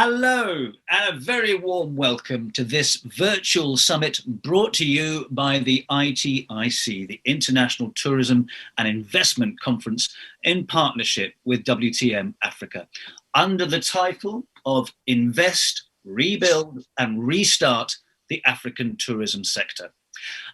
Hello, and a very warm welcome to this virtual summit brought to you by the ITIC, the International Tourism and Investment Conference, in partnership with WTM Africa, under the title of Invest, Rebuild and Restart the African Tourism Sector.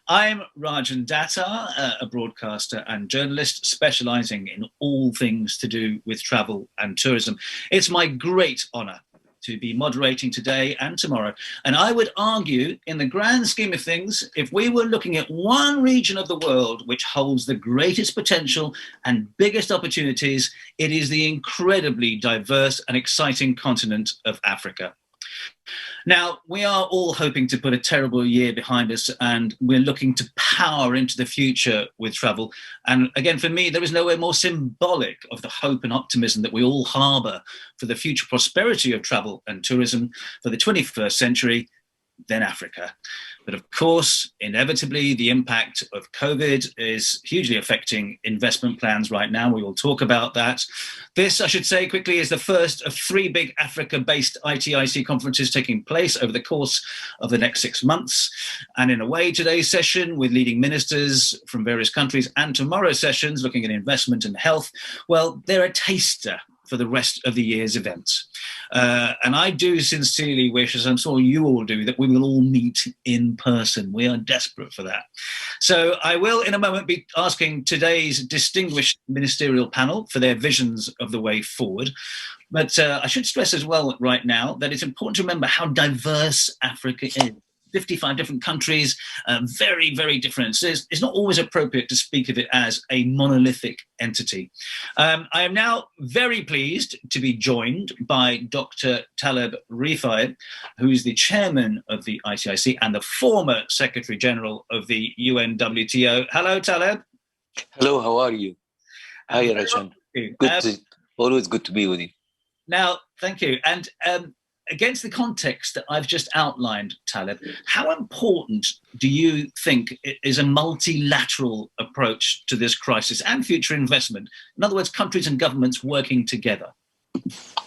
I'm Rajan Datar, a broadcaster and journalist specialising in all things to do with travel and tourism. It's my great honour to be moderating today and tomorrow. And I would argue, in the grand scheme of things, if we were looking at one region of the world which holds the greatest potential and biggest opportunities, it is the incredibly diverse and exciting continent of Africa. Now, we are all hoping to put a terrible year behind us, and we're looking to power into the future with travel. And again, for me, there is nowhere more symbolic of the hope and optimism that we all harbour for the future prosperity of travel and tourism for the 21st century than Africa. But of course, inevitably, the impact of COVID is hugely affecting investment plans right now. We will talk about that. This, I should say quickly, is the first of 3 big Africa-based ITIC conferences taking place over the course of the next 6 months. And in a way, today's session with leading ministers from various countries and tomorrow's sessions looking at investment and health, well, they're a taster for the rest of the year's events. And I do sincerely wish, as I'm sure you all do, that we will all meet in person. We are desperate for that. So I will, in a moment, be asking today's distinguished ministerial panel for their visions of the way forward. But I should stress as well right now that it's important to remember how diverse Africa is. 55 different countries, very, very different. So it's not always appropriate to speak of it as a monolithic entity. I am now very pleased to be joined by Dr. Taleb Rifai, who is the chairman of the ITIC and the former Secretary General of the UNWTO. Hello, Taleb. Hello, how are you? Hi, Rajan. Always good to be with you. Now, thank you. And against the context that I've just outlined, Taleb, how important do you think is a multilateral approach to this crisis and future investment? In other words, countries and governments working together.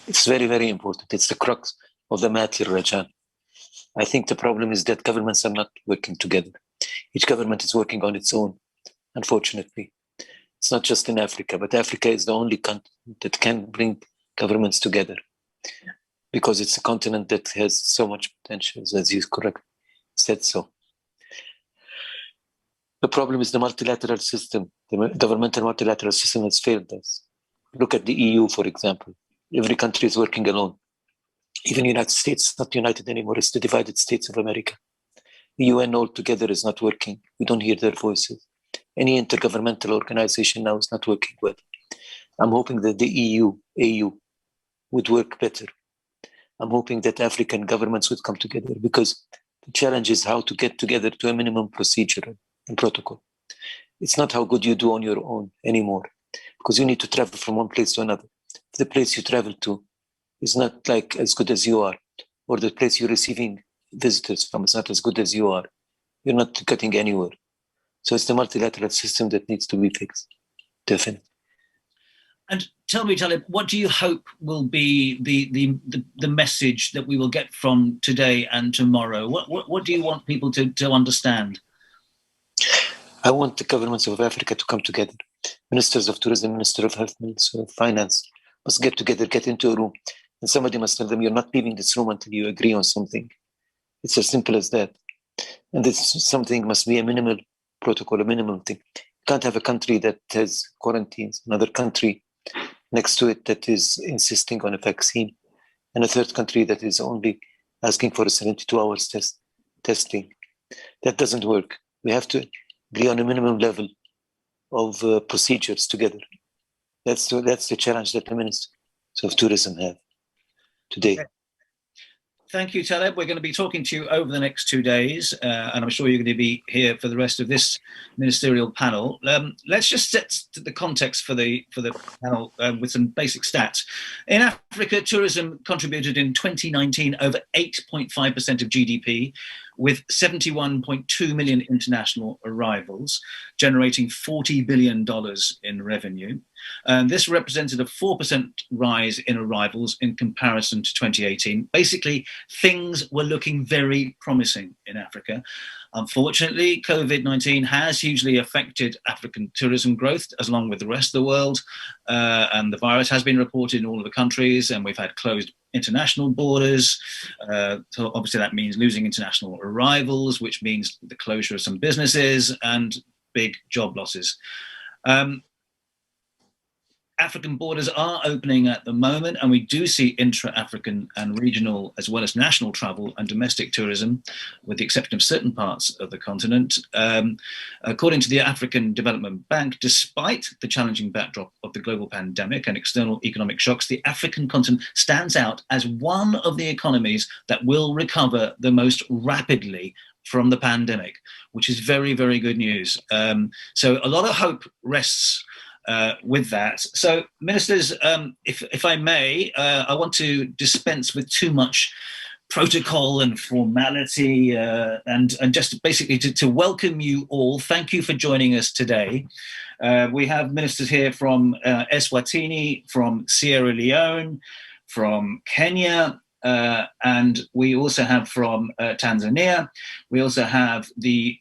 It's very, very important. It's the crux of the matter, Rajan. I think the problem is that governments are not working together. Each government is working on its own, unfortunately. It's not just in Africa, but Africa is the only continent that can bring governments together. Because it's a continent that has so much potential, as you correctly said so. The problem is the multilateral system. The governmental multilateral system has failed us. Look at the EU, for example. Every country is working alone. Even the United States is not united anymore. It's the divided states of America. The UN altogether is not working. We don't hear their voices. Any intergovernmental organization now is not working well. I'm hoping that the AU would work better. I'm hoping that African governments would come together, because the challenge is how to get together to a minimum procedure and protocol. It's not how good you do on your own anymore, because you need to travel from one place to another. If the place you travel to is not like as good as you are, or the place you're receiving visitors from is not as good as you are, you're not getting anywhere. So it's the multilateral system that needs to be fixed, definitely. And tell me, Taleb, what do you hope will be the message that we will get from today and tomorrow? What do you want people to understand? I want the governments of Africa to come together. Ministers of tourism, Minister of health, Minister of finance must get together, get into a room, and somebody must tell them, you're not leaving this room until you agree on something. It's as simple as that. And this something must be a minimal protocol, a minimum thing. You can't have a country that has quarantines, another country next to it that is insisting on a vaccine, and a third country that is only asking for a 72 hours testing. That doesn't work. We have to agree on a minimum level of procedures together. That's the challenge that the Ministers of Tourism have today. Okay. Thank you, Taleb. We're going to be talking to you over the next 2 days, and I'm sure you're going to be here for the rest of this ministerial panel. Let's just set the context for the panel with some basic stats. In Africa, tourism contributed in 2019 over 8.5% of GDP, with 71.2 million international arrivals, generating $40 billion in revenue. This represented a 4% rise in arrivals in comparison to 2018. Basically, things were looking very promising in Africa. Unfortunately, COVID-19 has hugely affected African tourism growth, as along with the rest of the world. And the virus has been reported in all of the countries, and we've had closed international borders. So obviously that means losing international arrivals, which means the closure of some businesses and big job losses. African borders are opening at the moment, and we do see intra-African and regional as well as national travel and domestic tourism, with the exception of certain parts of the continent. According to the African Development Bank, despite the challenging backdrop of the global pandemic and external economic shocks, the African continent stands out as one of the economies that will recover the most rapidly from the pandemic, which is very, very good news. So a lot of hope rests with that. So, ministers, if I may, I want to dispense with too much protocol and formality, and just basically to welcome you all. Thank you for joining us today. We have ministers here from Eswatini, from Sierra Leone, from Kenya, and we also have from Tanzania. We also have the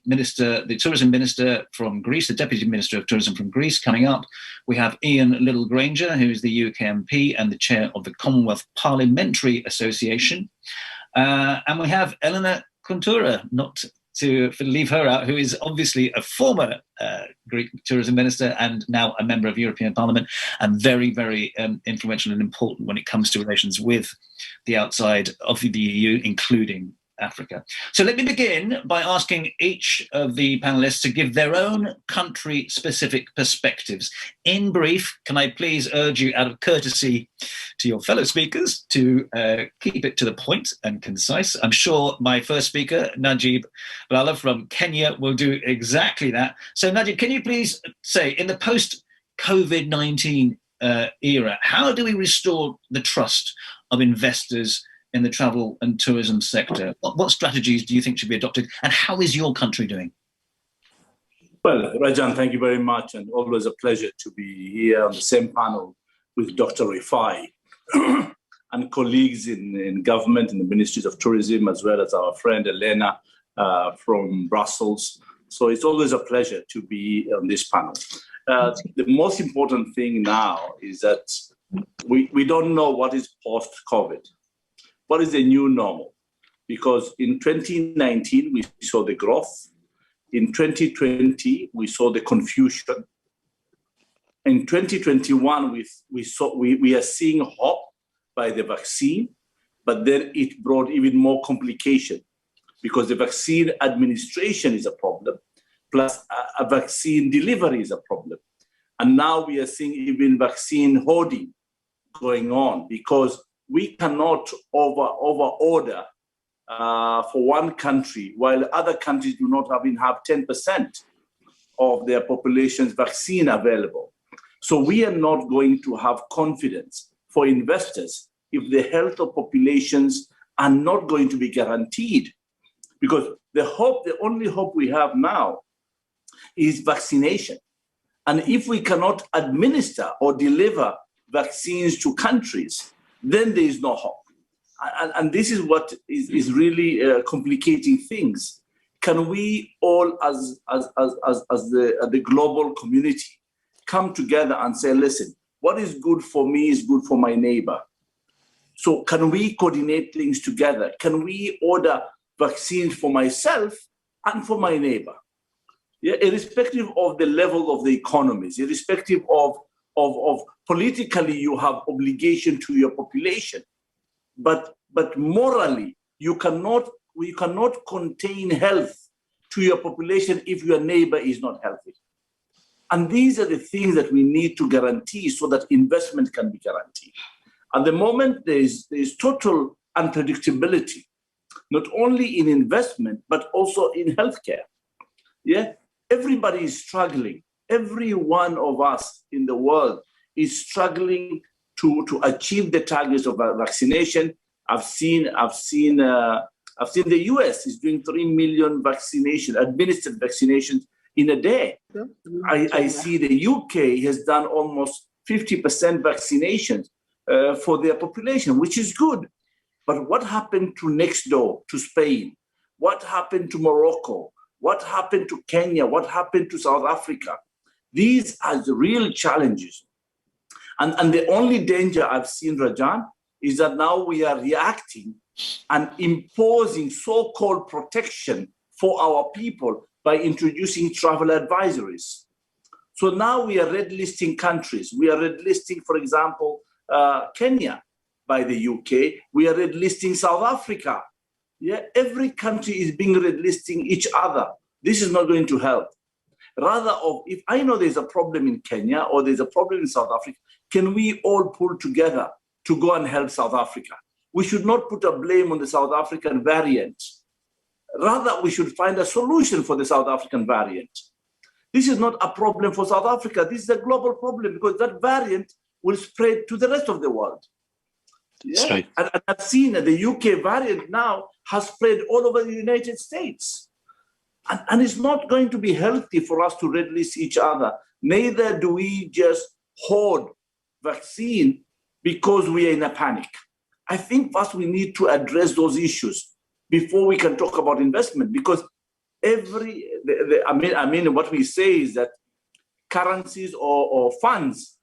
tourism minister from Greece, the deputy minister of tourism from Greece coming up. We have Liddell-Grainger, who is the UK MP and the chair of the Commonwealth Parliamentary Association. And we have Elena, not to leave her out, who is obviously a former Greek tourism minister and now a member of European Parliament, and very, very influential and important when it comes to relations with the outside of the EU, including Africa. So let me begin by asking each of the panelists to give their own country-specific perspectives. In brief, can I please urge you, out of courtesy to your fellow speakers, to keep it to the point and concise. I'm sure my first speaker, Najib Balala from Kenya, will do exactly that. So Najib, can you please say, in the post-COVID-19 era, how do we restore the trust of investors in the travel and tourism sector? What strategies do you think should be adopted, and how is your country doing? Well, Rajan, thank you very much, and always a pleasure to be here on the same panel with Dr. Rifai and colleagues in government, in the Ministries of Tourism, as well as our friend Elena from Brussels. So it's always a pleasure to be on this panel. The most important thing now is that we don't know what is post-COVID. What is the new normal? Because in 2019, we saw the growth. In 2020, we saw the confusion. In 2021, we are seeing hope by the vaccine, but then it brought even more complication because the vaccine administration is a problem, plus a vaccine delivery is a problem. And now we are seeing even vaccine hoarding going on because we cannot over-order for one country while other countries do not even have 10% of their population's vaccine available. So we are not going to have confidence for investors if the health of populations are not going to be guaranteed. Because the only hope we have now is vaccination. And if we cannot administer or deliver vaccines to countries, then there is no hope. And this is what is really complicating things. Can we all, as the global community, come together and say, listen, what is good for me is good for my neighbor. So can we coordinate things together? Can we order vaccines for myself and for my neighbor? Yeah, irrespective of the level of the economies, irrespective of politically, you have obligation to your population, but morally, we cannot contain health to your population if your neighbor is not healthy. And these are the things that we need to guarantee so that investment can be guaranteed. At the moment, there is total unpredictability, not only in investment, but also in healthcare. Yeah, everybody is struggling. Every one of us in the world is struggling to achieve the targets of vaccination. I've seen the US is doing 3 million administered vaccinations in a day. I see the UK has done almost 50% vaccinations for their population, which is good. But what happened to next door, to Spain? What happened to Morocco? What happened to Kenya? What happened to South Africa? These are the real challenges. And the only danger I've seen, Rajan, is that now we are reacting and imposing so-called protection for our people by introducing travel advisories. So now we are red listing countries. We are red listing, for example, Kenya by the UK. We are red listing South Africa. Yeah, every country is being red listing each other. This is not going to help. Rather, if I know there's a problem in Kenya or there's a problem in South Africa, can we all pull together to go and help South Africa? We should not put a blame on the South African variant. Rather, we should find a solution for the South African variant. This is not a problem for South Africa. This is a global problem because that variant will spread to the rest of the world. Yeah? That's right. And I've seen that the UK variant now has spread all over the United States. And it's not going to be healthy for us to red list each other. Neither do we just hoard vaccine because we are in a panic. I think first we need to address those issues before we can talk about investment, because what we say is that currencies or funds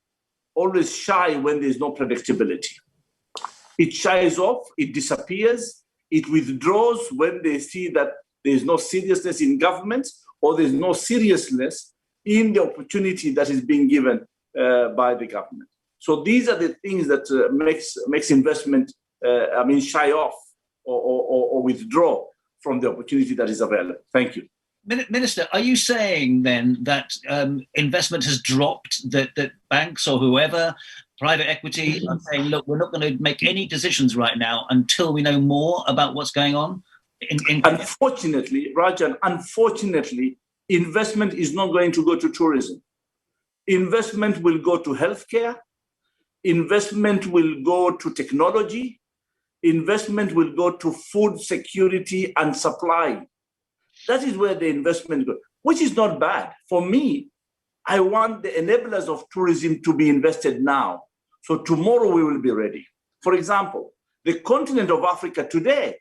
always shy when there's no predictability. It shies off, it disappears, it withdraws when they see that there's no seriousness in government or there's no seriousness in the opportunity that is being given by the government. So these are the things that makes investment shy off or withdraw from the opportunity that is available. Thank you. Minister, are you saying then that investment has dropped, that banks or whoever, private equity, are saying, look, we're not going to make any decisions right now until we know more about what's going on? Unfortunately, Rajan, investment is not going to go to tourism. Investment will go to healthcare. Investment will go to technology. Investment will go to food security and supply. That is where the investment goes, which is not bad. For me, I want the enablers of tourism to be invested now. So tomorrow we will be ready. For example, the continent of Africa today,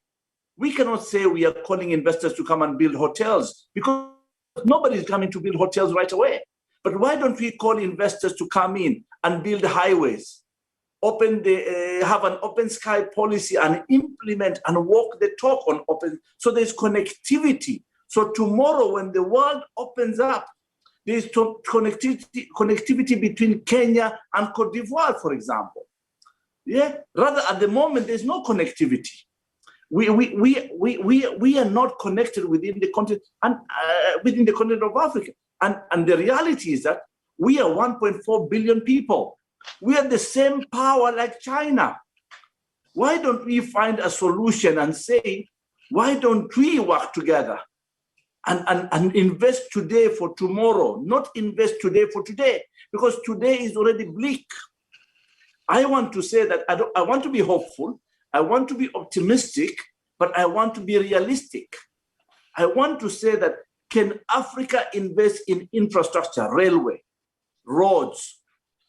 we cannot say we are calling investors to come and build hotels because nobody is coming to build hotels right away. But why don't we call investors to come in and build highways, have an open sky policy and implement and walk the talk on open, so there's connectivity. So tomorrow when the world opens up, there's connectivity between Kenya and Cote d'Ivoire, for example. Yeah, rather at the moment, there's no connectivity. We are not connected within the continent and within the continent of Africa. And the reality is that we are 1.4 billion people. We are the same power like China. Why don't we find a solution and say, why don't we work together and invest today for tomorrow, not invest today for today, because today is already bleak. I want to say that I want to be hopeful, I want to be optimistic, but I want to be realistic. I want to say that, can Africa invest in infrastructure, railway, roads,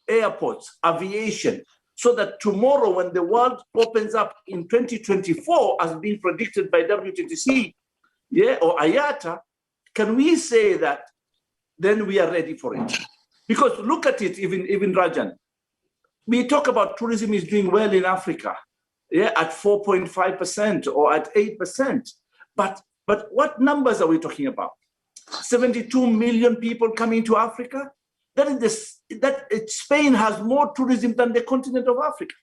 airports, aviation, so that tomorrow when the world opens up in 2024, as being predicted by WTTC, or IATA, can we say that then we are ready for it? Because look at it, even Rajan. We talk about tourism is doing well in Africa, at 4.5% or at 8%. But what numbers are we talking about? 72 million people coming to Africa? Spain has more tourism than the continent of Africa.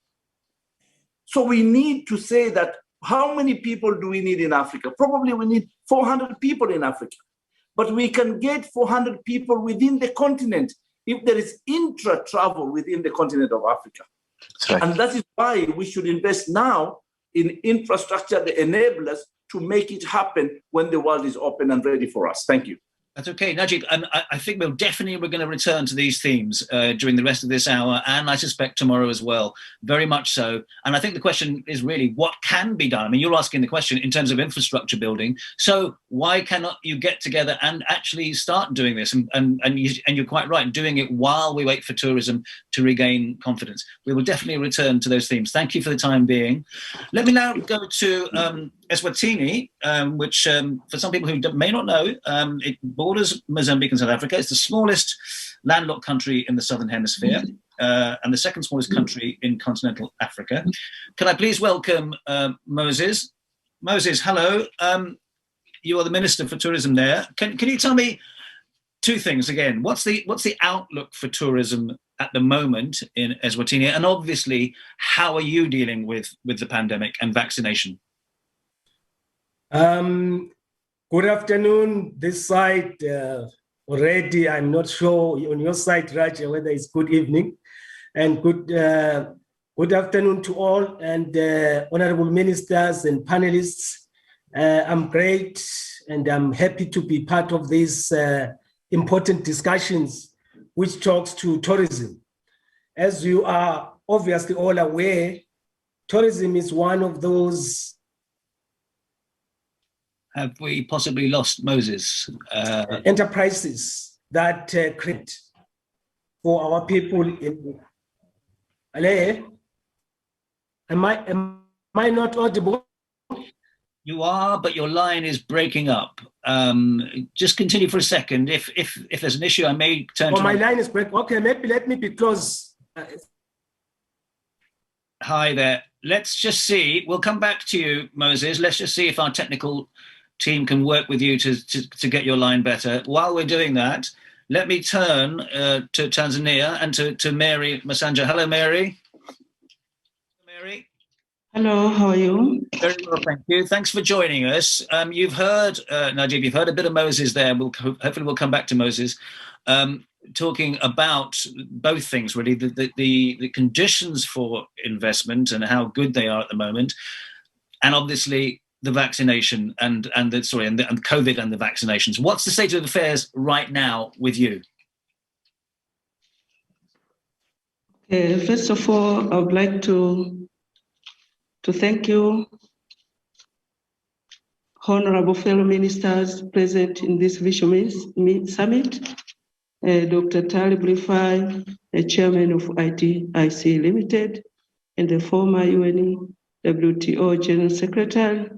So we need to say that, how many people do we need in Africa? Probably we need 400 people in Africa. But we can get 400 people within the continent if there is intra-travel within the continent of Africa. Right. And that is why we should invest now in infrastructure, the enablers, to make it happen when the world is open and ready for us. Thank you. That's okay, Najib. I think we're going to return to these themes during the rest of this hour, and I suspect tomorrow as well, very much so. And I think the question is really what can be done? I mean, you're asking the question in terms of infrastructure building. So why cannot you get together and actually start doing this? And you're quite right, doing it while we wait for tourism to regain confidence. We will definitely return to those themes. Thank you for the time being. Let me now go to Eswatini, which for some people who may not know, it borders Mozambique and South Africa. It's the smallest landlocked country in the Southern Hemisphere and the second smallest country in continental Africa. Can I please welcome Moses? Moses, hello. You are the Minister for Tourism there. Can you tell me two things again? What's the outlook for tourism at the moment in Eswatini? And obviously, how are you dealing with the pandemic and vaccination? Good afternoon. This side already, I'm not sure on your side, Rajan, whether it's good evening. And good afternoon to all and honorable ministers and panelists. I'm great and I'm happy to be part of these important discussions which talks to tourism. As you are obviously all aware, tourism is one of those. Have we possibly lost Moses? Enterprises that create for our people in LA. Am I not audible? You are, but your line is breaking up. Just continue for a second. If there's an issue, I may turn to my line is breaking. Okay, maybe let me be close. Hi there. Let's just see. We'll come back to you, Moses. Let's just see if our technical team can work with you to get your line better. While we're doing that, let me turn to Tanzania and to Mary Masanja. Hello, Mary. Mary. Hello, how are you? Very well, thank you. Thanks for joining us. You've heard, Najib, you've heard a bit of Moses there. Hopefully we'll come back to Moses, talking about both things, really, the conditions for investment and how good they are at the moment, and obviously the vaccination and COVID and the vaccinations. What's the state of affairs right now with you? First of all, I would like to thank you, honorable fellow ministers present in this Vision Summit, Dr. Taleb Rifai, Chairman of ITIC Limited, and the former UNWTO General Secretary,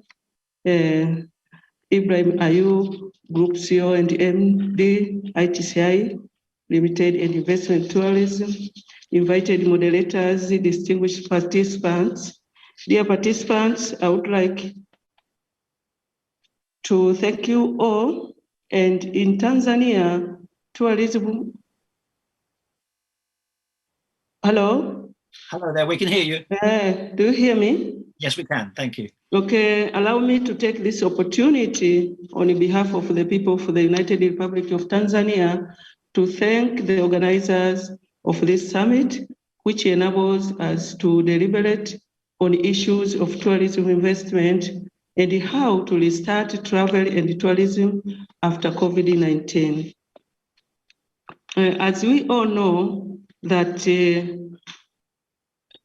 Ibrahim Ayub, Group CEO and MD, ITCI Limited and Investment Tourism, invited moderators, distinguished participants. Dear participants, I would like to thank you all. And in Tanzania, tourism. Hello? Hello there, we can hear you. Do you hear me? Yes, we can, thank you. Okay, allow me to take this opportunity on behalf of the people of the United Republic of Tanzania to thank the organizers of this summit, which enables us to deliberate on issues of tourism investment and how to restart travel and tourism after COVID-19. As we all know that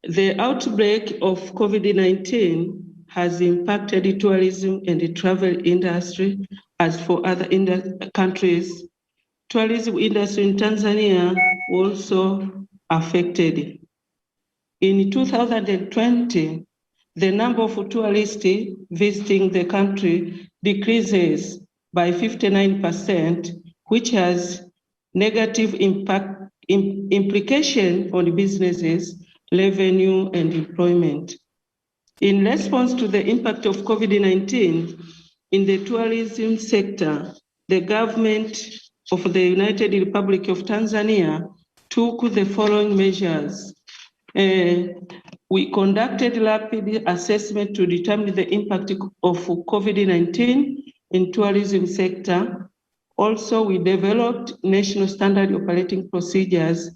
the outbreak of COVID-19 has impacted the tourism and the travel industry as for other countries. Tourism industry in Tanzania also affected. In 2020, the number of tourists visiting the country decreases by 59%, which has negative implication on businesses, revenue, and employment. In response to the impact of COVID-19 in the tourism sector, the government of the United Republic of Tanzania took the following measures. We conducted rapid assessment to determine the impact of COVID-19 in tourism sector. Also, we developed National Standard Operating Procedures,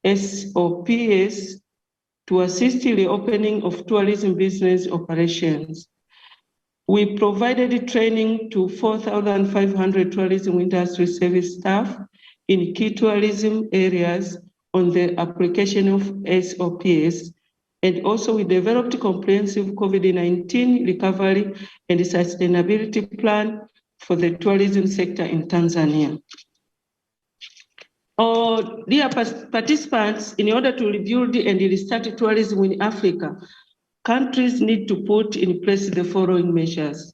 SOPs, to assist in the opening of tourism business operations. We provided training to 4,500 tourism industry service staff in key tourism areas on the application of SOPs. And also we developed a comprehensive COVID-19 recovery and sustainability plan for the tourism sector in Tanzania. Dear participants, in order to rebuild and restart tourism in Africa, countries need to put in place the following measures: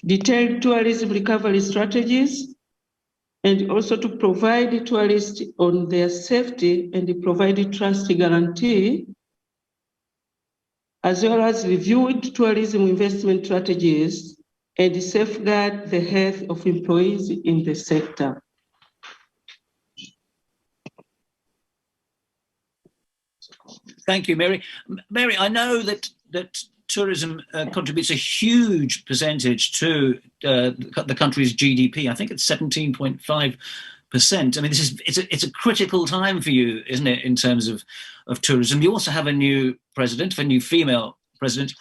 detailed tourism recovery strategies, and also to provide tourists on their safety and provide trust guarantee, as well as reviewed tourism investment strategies and safeguard the health of employees in the sector. Thank you, Mary. Mary, I know that tourism contributes a huge percentage to the country's GDP. I think it's 17.5%. I mean, it's a critical time for you, isn't it, in terms of tourism? You also have a new president, a new female president.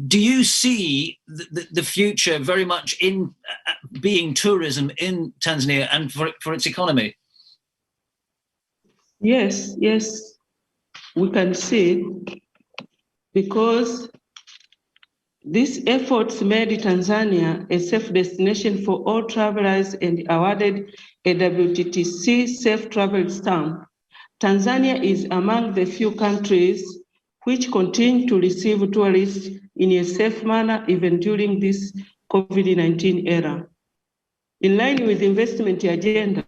Do you see the future very much in being tourism in Tanzania and for its economy? Yes, we can see, because these efforts made Tanzania a safe destination for all travelers and awarded a WTTC safe travel stamp. Tanzania is among the few countries which continue to receive tourists in a safe manner even during this COVID-19 era. In line with the investment agenda,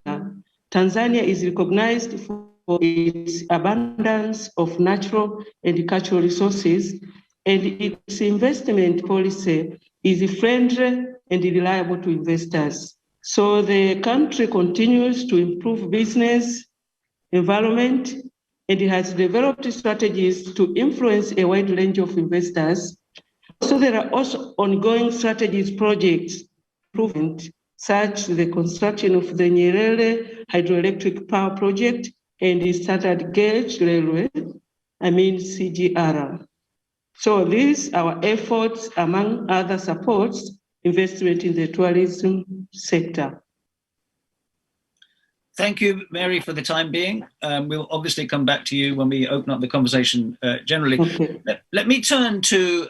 Tanzania is recognized for its abundance of natural and cultural resources, and its investment policy is friendly and reliable to investors. So the country continues to improve business environment, and it has developed strategies to influence a wide range of investors. So there are also ongoing strategies projects improvement, such as the construction of the Nyerere hydroelectric power project and the standard gauge railway, CGR. So these are our efforts, among other supports, investment in the tourism sector. Thank you, Mary, for the time being. We'll obviously come back to you when we open up the conversation generally. Okay. Let me turn to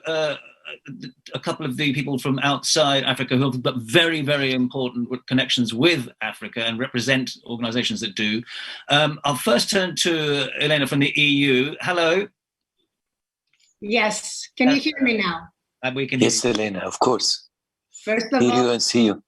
a couple of the people from outside Africa who have got very, very important connections with Africa and represent organizations that do. I'll first turn to Elena from the EU. Hello. Yes. Can you hear me now? We can hear Yes, you. Elena, of course. First of Hear all, you and see you.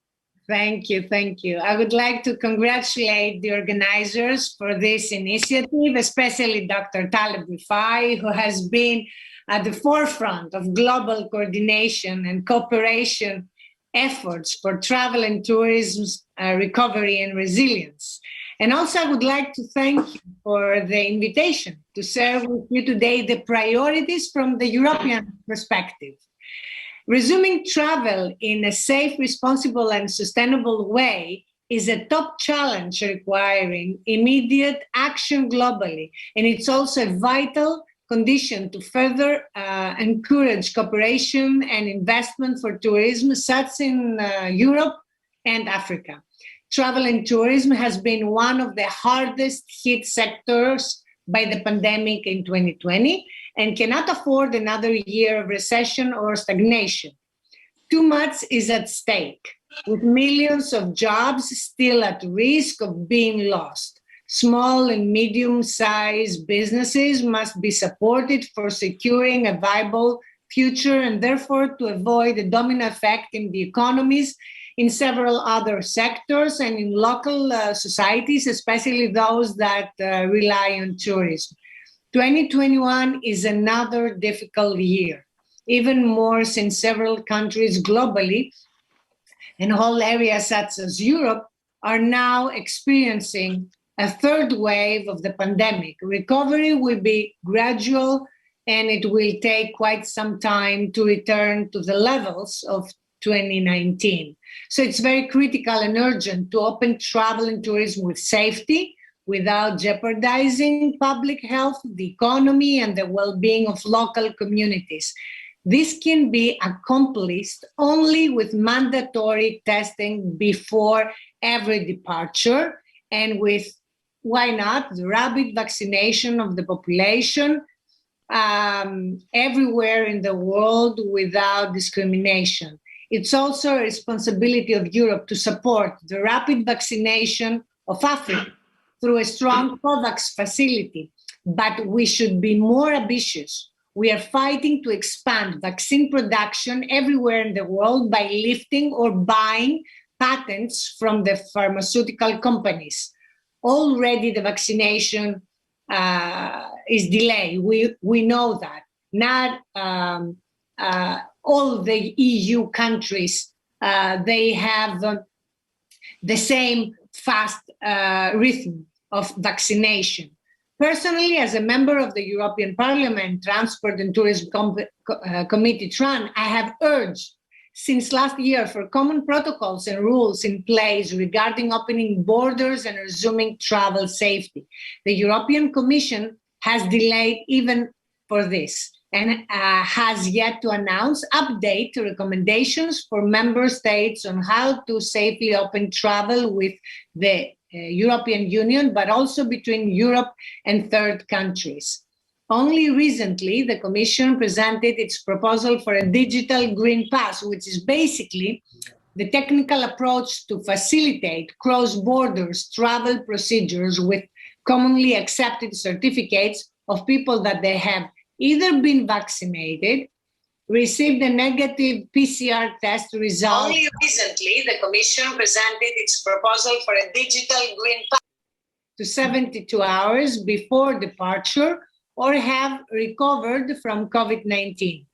thank you. I would like to congratulate the organizers for this initiative, especially Dr. Taleb Rifai, who has been at the forefront of global coordination and cooperation efforts for travel and tourism recovery and resilience. And also I would like to thank you for the invitation to share with you today the priorities from the European perspective. Resuming travel in a safe, responsible, and sustainable way is a top challenge requiring immediate action globally. And it's also a vital condition to further encourage cooperation and investment for tourism, such in Europe and Africa. Travel and tourism has been one of the hardest hit sectors by the pandemic in 2020 and cannot afford another year of recession or stagnation. Too much is at stake, with millions of jobs still at risk of being lost. Small and medium-sized businesses must be supported for securing a viable future and therefore to avoid a domino effect in the economies in several other sectors and in local societies, especially those that rely on tourism. 2021 is another difficult year, even more since several countries globally and whole areas such as Europe are now experiencing a third wave of the pandemic. Recovery will be gradual and it will take quite some time to return to the levels of 2019. So it's very critical and urgent to open travel and tourism with safety, without jeopardizing public health, the economy, and the well-being of local communities. This can be accomplished only with mandatory testing before every departure and with, why not, the rapid vaccination of the population everywhere in the world without discrimination. It's also a responsibility of Europe to support the rapid vaccination of Africa through a strong COVAX facility, but we should be more ambitious. We are fighting to expand vaccine production everywhere in the world by lifting or buying patents from the pharmaceutical companies. Already the vaccination is delayed. We know that. Not all the EU countries, they have the same fast rhythm of vaccination. Personally, as a member of the European Parliament Transport and Tourism Committee, TRAN, I have urged since last year for common protocols and rules in place regarding opening borders and resuming travel safety. The European Commission has delayed even for this and has yet to announce update to recommendations for member states on how to safely open travel with the European Union, but also between Europe and third countries. Only recently, the Commission presented its proposal for a digital green pass, which is basically the technical approach to facilitate cross-border travel procedures with commonly accepted certificates of people that they have either been vaccinated, received a negative PCR test result. Only recently, the Commission presented its proposal for a digital green pass to 72 hours before departure or have recovered from COVID-19.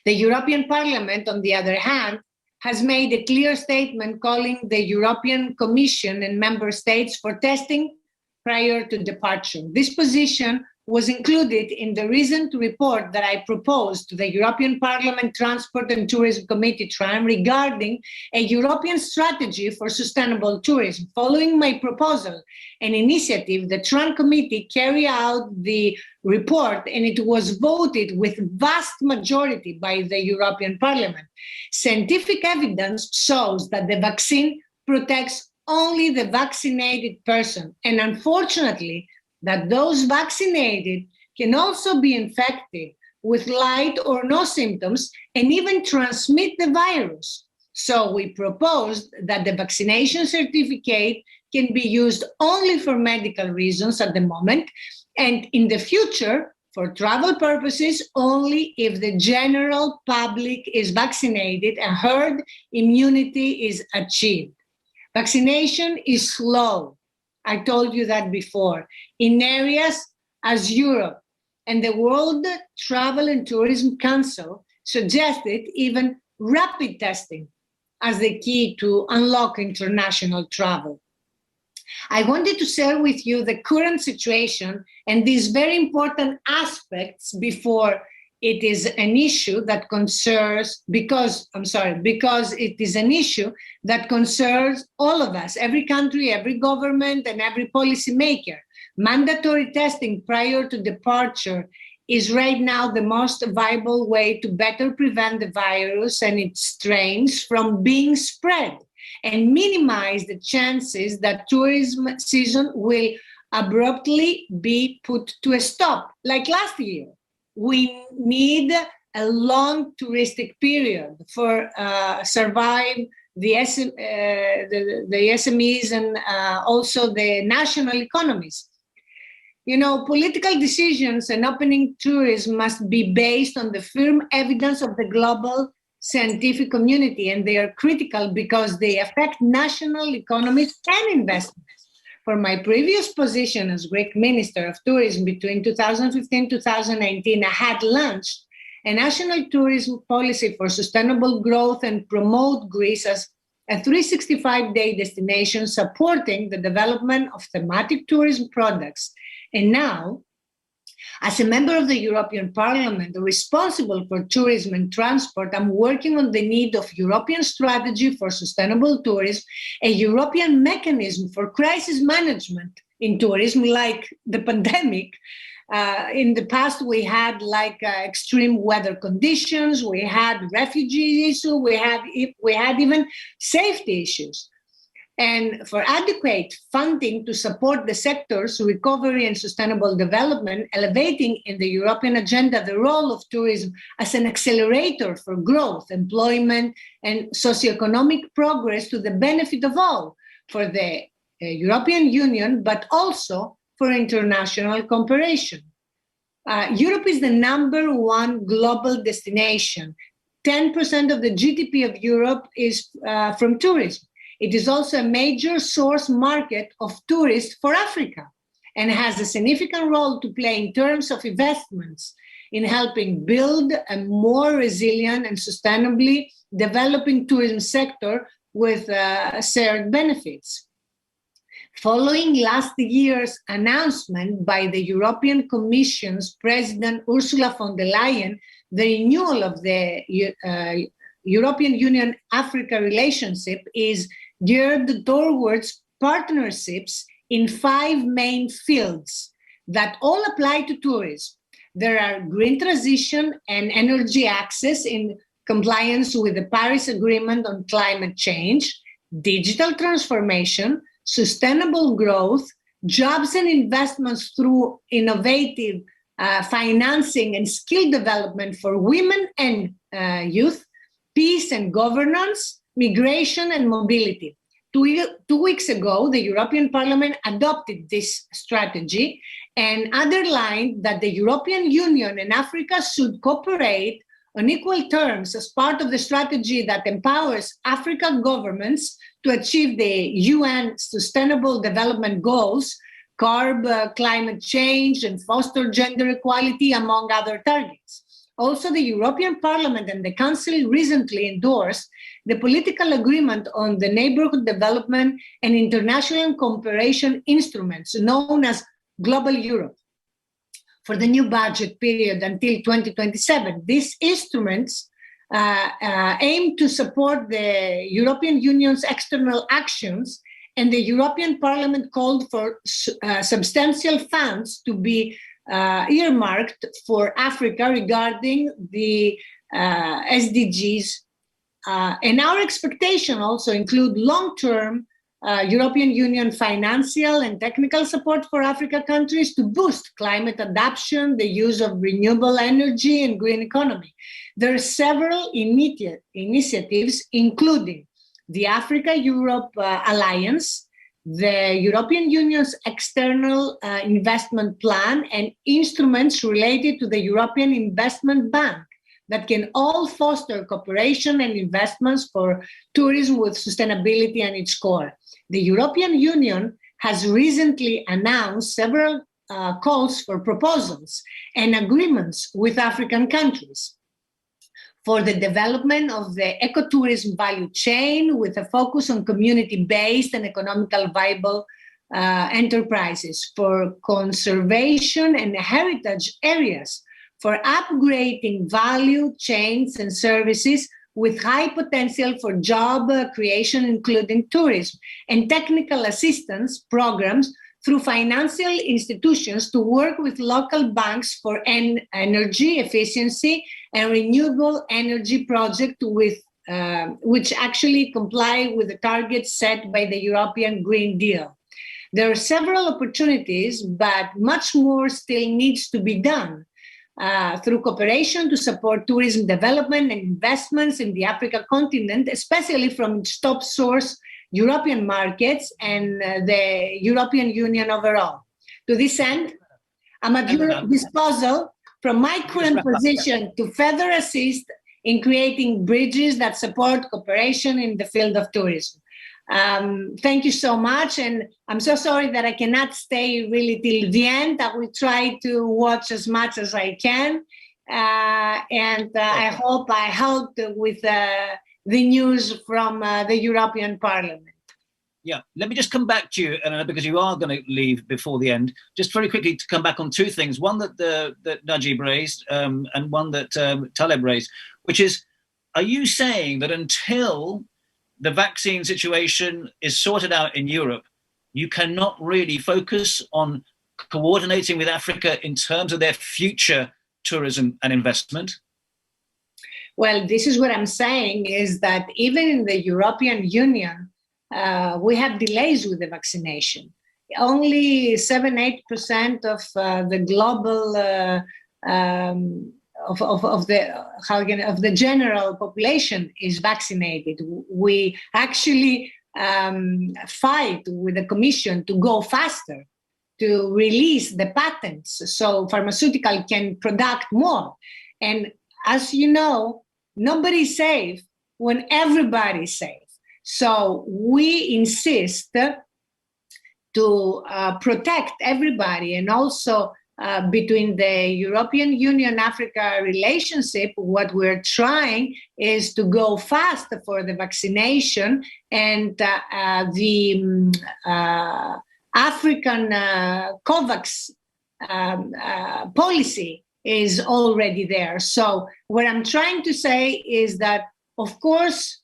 The European Parliament, on the other hand, has made a clear statement calling the European Commission and member states for testing prior to departure. This position was included in the recent report that I proposed to the European Parliament Transport and Tourism Committee, TRAN, regarding a European strategy for sustainable tourism. Following my proposal and initiative, the TRAN committee carried out the report and it was voted with vast majority by the European Parliament. Scientific evidence shows that the vaccine protects only the vaccinated person, and unfortunately, that those vaccinated can also be infected with light or no symptoms and even transmit the virus. So we proposed that the vaccination certificate can be used only for medical reasons at the moment, and in the future, for travel purposes, only if the general public is vaccinated and herd immunity is achieved. Vaccination is slow. I told you that before. In areas as Europe and the World Travel and Tourism Council suggested even rapid testing as the key to unlock international travel. I wanted to share with you the current situation and these very important aspects before it is an issue that concerns, because it is an issue that concerns all of us, every country, every government, and every policymaker. Mandatory testing prior to departure is right now the most viable way to better prevent the virus and its strains from being spread and minimize the chances that tourism season will abruptly be put to a stop, like last year. We need a long touristic period for survive the SMEs and also the national economies. You know, political decisions and opening tourism must be based on the firm evidence of the global scientific community, and they are critical because they affect national economies and investments. For my previous position as Greek Minister of Tourism between 2015 and 2019, I had launched a national tourism policy for sustainable growth and promote Greece as a 365-day destination supporting the development of thematic tourism products. And now, as a member of the European Parliament responsible for tourism and transport, I'm working on the need of European strategy for sustainable tourism, a European mechanism for crisis management in tourism, like the pandemic, In the past, we had like extreme weather conditions, we had refugee issues, we had even safety issues. And for adequate funding to support the sector's recovery and sustainable development, elevating in the European agenda the role of tourism as an accelerator for growth, employment, and socioeconomic progress to the benefit of all, for the European Union, but also for international cooperation. Europe is the #1 global destination. 10% of the GDP of Europe is from tourism. It is also a major source market of tourists for Africa and has a significant role to play in terms of investments in helping build a more resilient and sustainably developing tourism sector with shared benefits. Following last year's announcement by the European Commission's President Ursula von der Leyen, the renewal of the European Union-Africa relationship is geared towards partnerships in 5 main fields that all apply to tourism. There are green transition and energy access in compliance with the Paris Agreement on climate change, digital transformation, sustainable growth, jobs and investments through innovative financing and skill development for women and youth, peace and governance, migration and mobility. 2 weeks ago, the European Parliament adopted this strategy and underlined that the European Union and Africa should cooperate on equal terms as part of the strategy that empowers African governments to achieve the UN Sustainable Development Goals, curb climate change, and foster gender equality, among other targets. Also, the European Parliament and the Council recently endorsed the political agreement on the neighborhood development and international cooperation instruments known as Global Europe for the new budget period until 2027. These instruments aim to support the European Union's external actions, and the European Parliament called for substantial funds to be earmarked for Africa regarding the SDGs. And our expectation also include long-term European Union financial and technical support for Africa countries to boost climate adaptation, the use of renewable energy and green economy. There are several immediate initiatives, including the Africa-Europe Alliance, the European Union's external investment plan, and instruments related to the European Investment Bank that can all foster cooperation and investments for tourism with sustainability at its core. The European Union has recently announced several calls for proposals and agreements with African countries for the development of the ecotourism value chain with a focus on community-based and economically viable enterprises, for conservation and heritage areas, for upgrading value chains and services with high potential for job creation, including tourism, and technical assistance programs through financial institutions to work with local banks for energy efficiency and renewable energy projects which actually comply with the targets set by the European Green Deal. There are several opportunities, but much more still needs to be done through cooperation to support tourism development and investments in the Africa continent, especially from its top source European markets and the European Union overall. To this end, I'm at your disposal from my current position to further assist in creating bridges that support cooperation in the field of tourism. Thank you so much, and I'm so sorry that I cannot stay really till the end. I will try to watch as much as I can, I hope I helped with the news from the European Parliament. Yeah, let me just come back to you, Elena, because you are going to leave before the end. Just very quickly to come back on 2 things. One that Najib raised and one that Taleb raised, which is, are you saying that until the vaccine situation is sorted out in Europe, you cannot really focus on coordinating with Africa in terms of their future tourism and investment? Well, this is what I'm saying, is that even in the European Union, we have delays with the vaccination. Only 7-8% of the global of the general population is vaccinated. We actually fight with the Commission to go faster, to release the patents so pharmaceutical can produce more. And as you know, nobody's safe when everybody's safe. So we insist to protect everybody, and also between the European Union-Africa relationship, what we're trying is to go fast for the vaccination, and the African COVAX policy is already there. So what I'm trying to say is that, of course,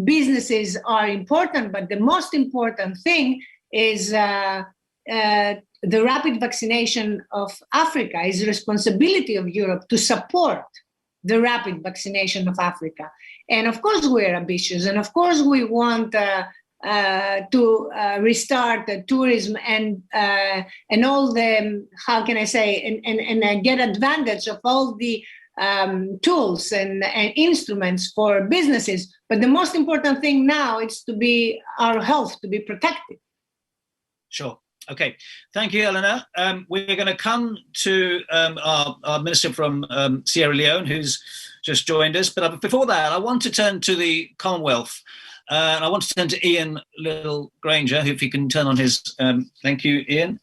businesses are important, but the most important thing is the rapid vaccination of Africa. Is the responsibility of Europe to support the rapid vaccination of Africa. And of course we're ambitious, and of course we want to restart the tourism and all the, how can I say, and get advantage of all the tools and instruments for businesses. But the most important thing now is to be our health to be protected. Sure. Okay. Thank you, Elena. We're going to come to our minister from Sierra Leone, who's just joined us. But before that, I want to turn to the Commonwealth. And I want to turn to Ian Liddell-Grainger, if he can turn on his. Thank you, Ian.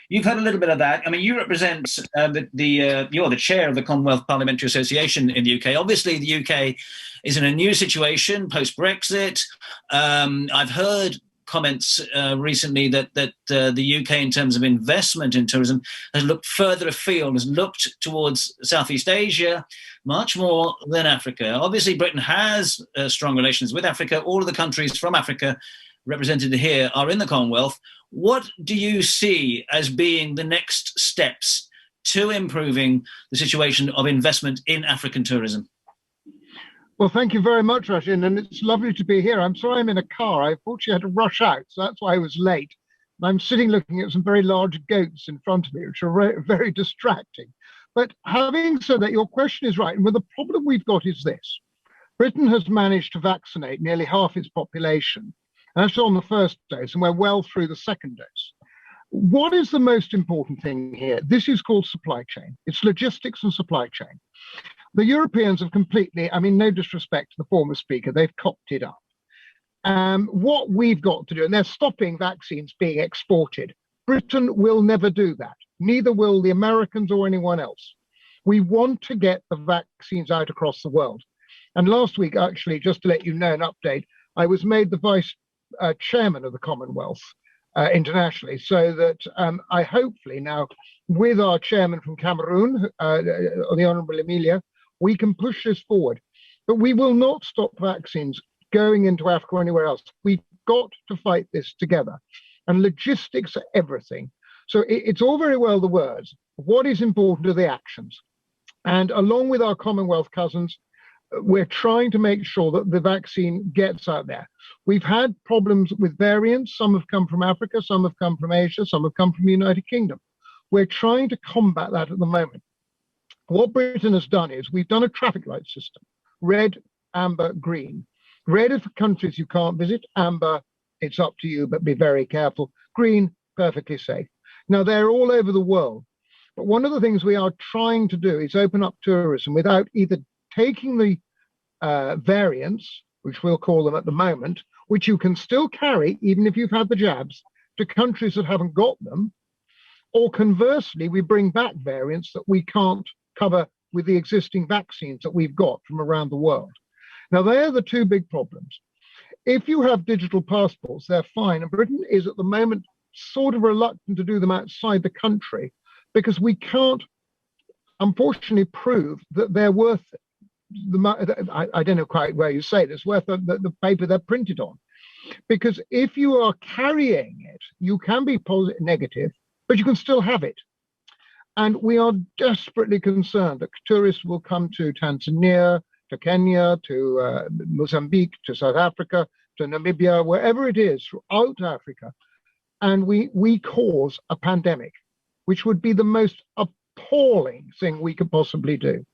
You've heard a little bit of that. I mean, you represent you're the chair of the Commonwealth Parliamentary Association in the UK. Obviously, the UK is in a new situation post-Brexit. I've heard comments recently that the UK, in terms of investment in tourism, has looked further afield, has looked towards Southeast Asia much more than Africa. Obviously, Britain has strong relations with Africa. All of the countries from Africa represented here are in the Commonwealth. What do you see as being the next steps to improving the situation of investment in African tourism? Well, thank you very much, Rajan, and it's lovely to be here. I'm sorry I'm in a car. I unfortunately had to rush out, so that's why I was late. I'm sitting looking at some very large goats in front of me, which are very distracting. But having said that, your question is right. And the problem we've got is this. Britain has managed to vaccinate nearly half its population. And that's on the first dose, and we're well through the second dose. What is the most important thing here? This is called supply chain. It's logistics and supply chain. The Europeans have completely, I mean, no disrespect to the former speaker, they've copped it up. What we've got to do, and they're stopping vaccines being exported. Britain will never do that. Neither will the Americans or anyone else. We want to get the vaccines out across the world. And last week, actually, just to let you know an update, I was made the vice chairman of the Commonwealth internationally, so that I hopefully now, with our chairman from Cameroon, the Honourable Emilia, we can push this forward. But we will not stop vaccines going into Africa or anywhere else. We've got to fight this together. And logistics are everything. So it's all very well the words. What is important are the actions. And along with our Commonwealth cousins, we're trying to make sure that the vaccine gets out there. We've had problems with variants. Some have come from Africa, some have come from Asia, some have come from the United Kingdom. We're trying to combat that at the moment. What Britain has done is we've done a traffic light system: red, amber, green. Red is for countries you can't visit. Amber, it's up to you, but be very careful. Green, perfectly safe. Now, they're all over the world. But one of the things we are trying to do is open up tourism without either taking the variants, which we'll call them at the moment, which you can still carry even if you've had the jabs, to countries that haven't got them, or conversely, we bring back variants that we can't cover with the existing vaccines that we've got from around the world. Now, they're the two big problems. If you have digital passports, they're fine. And Britain is at the moment sort of reluctant to do them outside the country because we can't, unfortunately, prove that they're worth it. I don't know quite where you say this, worth the paper they're printed on. Because if you are carrying it, you can be positive, negative, but you can still have it. And we are desperately concerned that tourists will come to Tanzania, to Kenya, to Mozambique, to South Africa, to Namibia, wherever it is, throughout Africa, and we cause a pandemic, which would be the most appalling thing we could possibly do.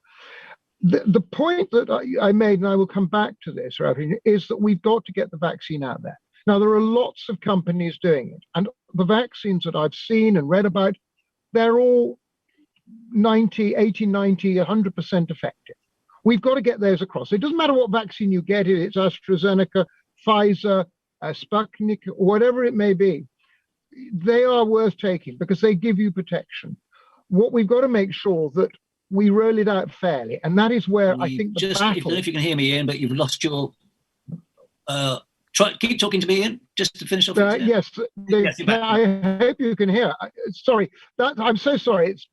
The point that I made, and I will come back to this, Rajan, is that we've got to get the vaccine out there. Now, there are lots of companies doing it, and the vaccines that I've seen and read about, they're all 80, 90, 100% effective. We've got to get those across. It doesn't matter what vaccine you get, it's AstraZeneca, Pfizer, Sputnik, whatever it may be. They are worth taking because they give you protection. What we've got to make sure that we roll it out fairly, and that is where I think the battle... I don't know if you can hear me, Ian, but you've lost your... keep talking to me, Ian, just to finish off. Yes, I hope you can hear. Sorry, I'm so sorry. It's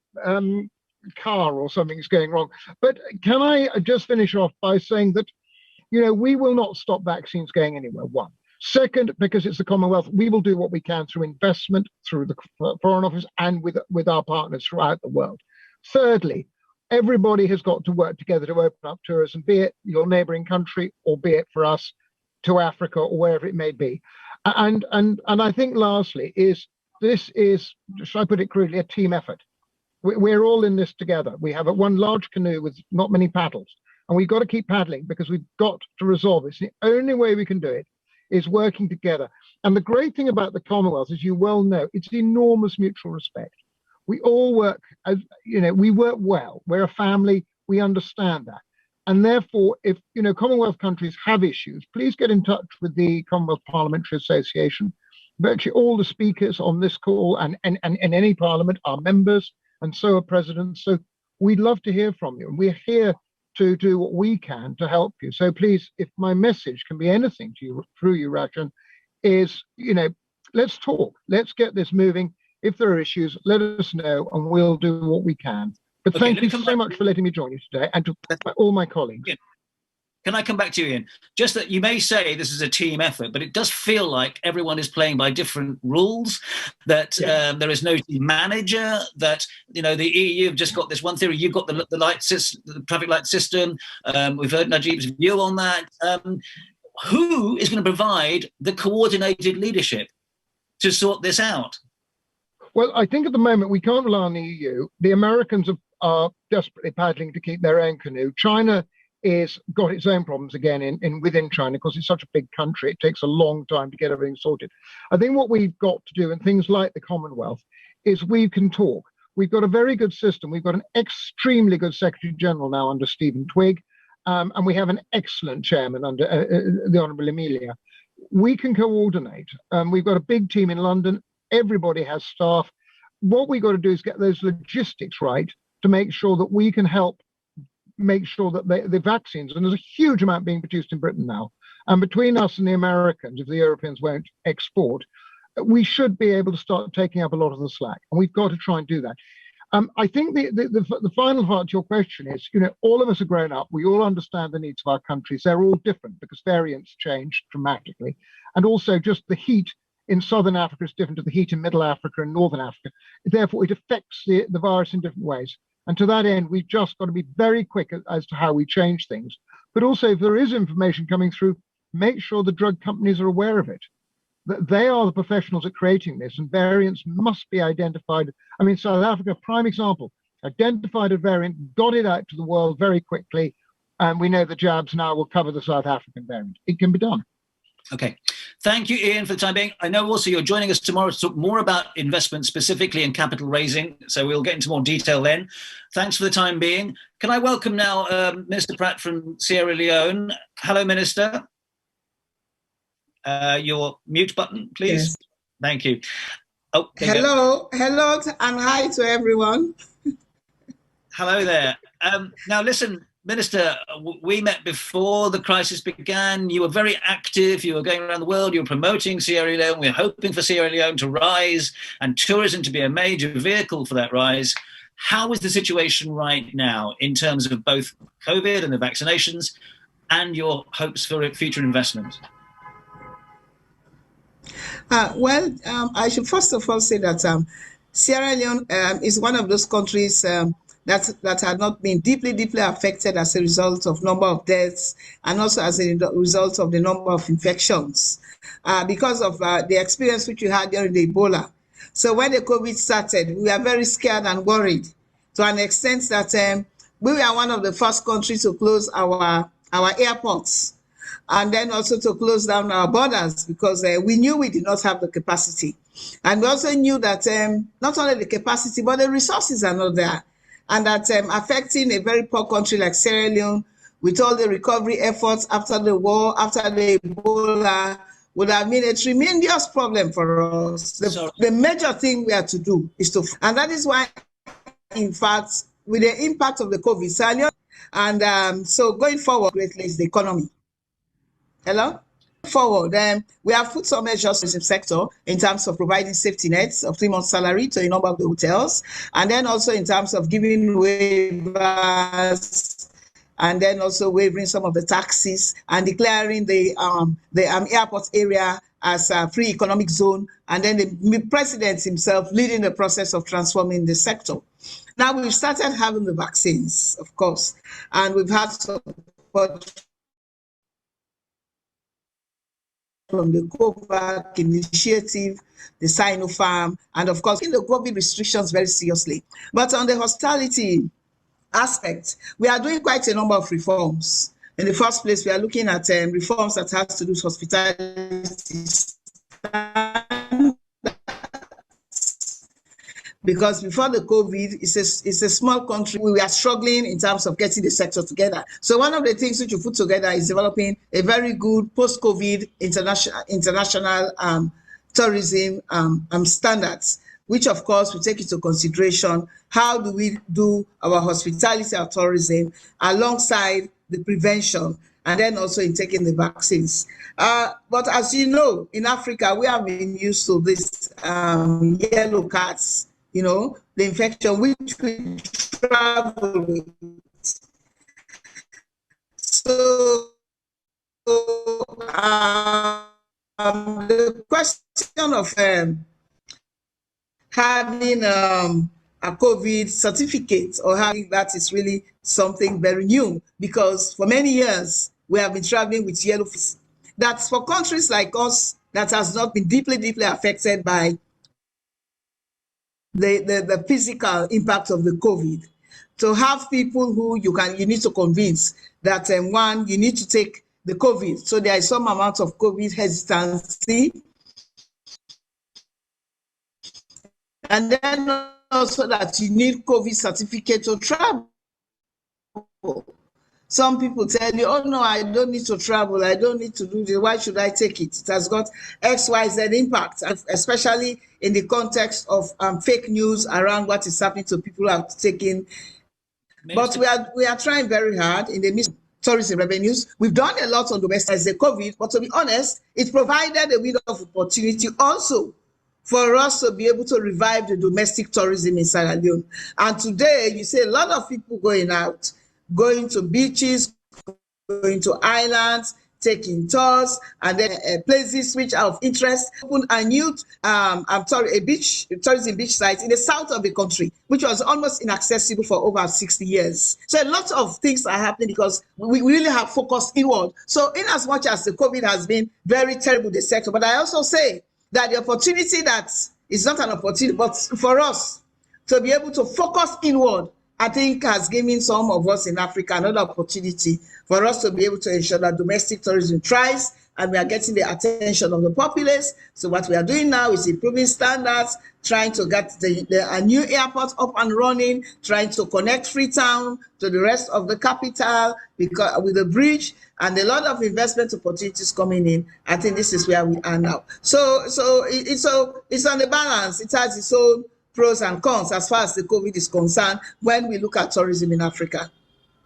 car or something's going wrong. But can I just finish off by saying that, we will not stop vaccines going anywhere, one. Second, because it's the Commonwealth, we will do what we can through investment, through the Foreign Office, and with our partners throughout the world. Thirdly, everybody has got to work together to open up tourism, be it your neighboring country or be it for us to Africa or wherever it may be. And I think lastly this is, shall I put it crudely, a team effort. We're all in this together. We have one large canoe with not many paddles, and we've got to keep paddling because we've got to resolve this. The only way we can do it is working together. And the great thing about the Commonwealth, as you well know, it's enormous mutual respect. We all work, we work well. We're a family. We understand that. And therefore, if, Commonwealth countries have issues, please get in touch with the Commonwealth Parliamentary Association. Virtually all the speakers on this call and any parliament are members, and so are presidents. So we'd love to hear from you. And we're here to do what we can to help you. So please, if my message can be anything to you through you, Rajan, is, let's talk. Let's get this moving. If there are issues, let us know and we'll do what we can. But thank you so much for letting me join you today, and to all my colleagues. Can I come back to you, Ian? Just that you may say this is a team effort, but it does feel like everyone is playing by different rules, that there is no team manager, that, the EU have just got this one theory. You've got the light system, the traffic light system. We've heard Najib's view on that. Who is going to provide the coordinated leadership to sort this out? Well, I think at the moment we can't rely on the EU. The Americans are desperately paddling to keep their own canoe. China is got its own problems again within China because it's such a big country. It takes a long time to get everything sorted. I think what we've got to do in things like the Commonwealth is we can talk. We've got a very good system. We've got an extremely good Secretary General now under Stephen Twigg, and we have an excellent chairman under the Honourable Emilia. We can coordinate. We've got a big team in London. Everybody has staff. What we've got to do is get those logistics right to make sure that we can help make sure that the vaccines, and there's a huge amount being produced in Britain now, and between us and the Americans, if the Europeans won't export, we should be able to start taking up a lot of the slack, and we've got to try and do that. I think the final part to your question is, all of us are grown up. We all understand the needs of our countries. They're all different because variants change dramatically, and also just the heat in Southern Africa is different to the heat in Middle Africa and Northern Africa. Therefore, it affects the virus in different ways. And to that end, we've just got to be very quick as to how we change things. But also, if there is information coming through, make sure the drug companies are aware of it. That they are the professionals at creating this, and variants must be identified. I mean, South Africa, prime example, identified a variant, got it out to the world very quickly, and we know the jabs now will cover the South African variant. It can be done. Okay. Thank you, Ian, for the time being. I know also you're joining us tomorrow to talk more about investment, specifically in capital raising. So we'll get into more detail then. Thanks for the time being. Can I welcome now Minister Pratt from Sierra Leone? Hello, Minister. Your mute button, please. Yes. Thank you. Oh, hello, and hi to everyone. Hello there. Now, listen, Minister, we met before the crisis began. You were very active. You were going around the world. You were promoting Sierra Leone. We were hoping for Sierra Leone to rise and tourism to be a major vehicle for that rise. How is the situation right now in terms of both COVID and the vaccinations and your hopes for future investment? I should first of all say that Sierra Leone is one of those countries that had not been deeply affected as a result of number of deaths and also as a result of the number of infections because of the experience which we had during the Ebola. So when the COVID started, we were very scared and worried to an extent that we were one of the first countries to close our airports and then also to close down our borders because we knew we did not have the capacity. And we also knew that not only the capacity, but the resources are not there. And that affecting a very poor country like Sierra Leone, with all the recovery efforts after the war, after the Ebola, would have been a tremendous problem for us. The major thing we have to do is to, and that is why, in fact, with the impact of the COVID, Sierra Leone, and so going forward greatly is the economy. Hello? Forward, we have put some measures in the sector in terms of providing safety nets of 3 months' salary to a number of the hotels, and then also in terms of giving waivers, and then also waiving some of the taxes and declaring the airport area as a free economic zone, and then the president himself leading the process of transforming the sector. Now we've started having the vaccines, of course, and we've had support from the COVAX initiative, the Sinopharm, and of course, in the COVID restrictions very seriously. But on the hospitality aspect, we are doing quite a number of reforms. In the first place, we are looking at reforms that has to do with hospitality because before the COVID, it's a small country. We were struggling in terms of getting the sector together. So one of the things which we put together is developing a very good post-COVID international tourism standards, which of course we take into consideration how do we do our hospitality or tourism alongside the prevention and then also in taking the vaccines. But as you know, in Africa, we have been used to this yellow cards, you know, the infection which we travel with. So the question of having a COVID certificate or having that is really something very new, because for many years we have been traveling with yellow fever. That's for countries like us that has not been deeply affected by the physical impact of the COVID. To have people who you need to convince that one, you need to take the COVID. So there is some amount of COVID hesitancy. And then also that you need COVID certificate to travel. Some people tell you, oh no, I don't need to travel. I don't need to do this. Why should I take it? It has got XYZ impact, especially in the context of fake news around what is happening to people who are taking. But we are trying very hard in the midst of tourism revenues. We've done a lot on the West as the COVID, but to be honest, it provided a window of opportunity also for us to be able to revive the domestic tourism in Sierra Leone. And today, you see a lot of people going out, going to beaches, going to islands, taking tours, and then places which are of interest. Opened a new, a tourism beach site in the south of the country, which was almost inaccessible for over 60 years. So a lot of things are happening because we really have focused inward. So in as much as the COVID has been very terrible, the sector, but I also say that the opportunity that is not an opportunity, but for us to be able to focus inward, I think has given some of us in Africa another opportunity for us to be able to ensure that domestic tourism thrives and we are getting the attention of the populace. So what we are doing now is improving standards, trying to get a new airport up and running, trying to connect Freetown to the rest of the capital because with the bridge and a lot of investment opportunities coming in. I think this is where we are now. So it's on the balance. It has its own pros and cons as far as the COVID is concerned when we look at tourism in Africa.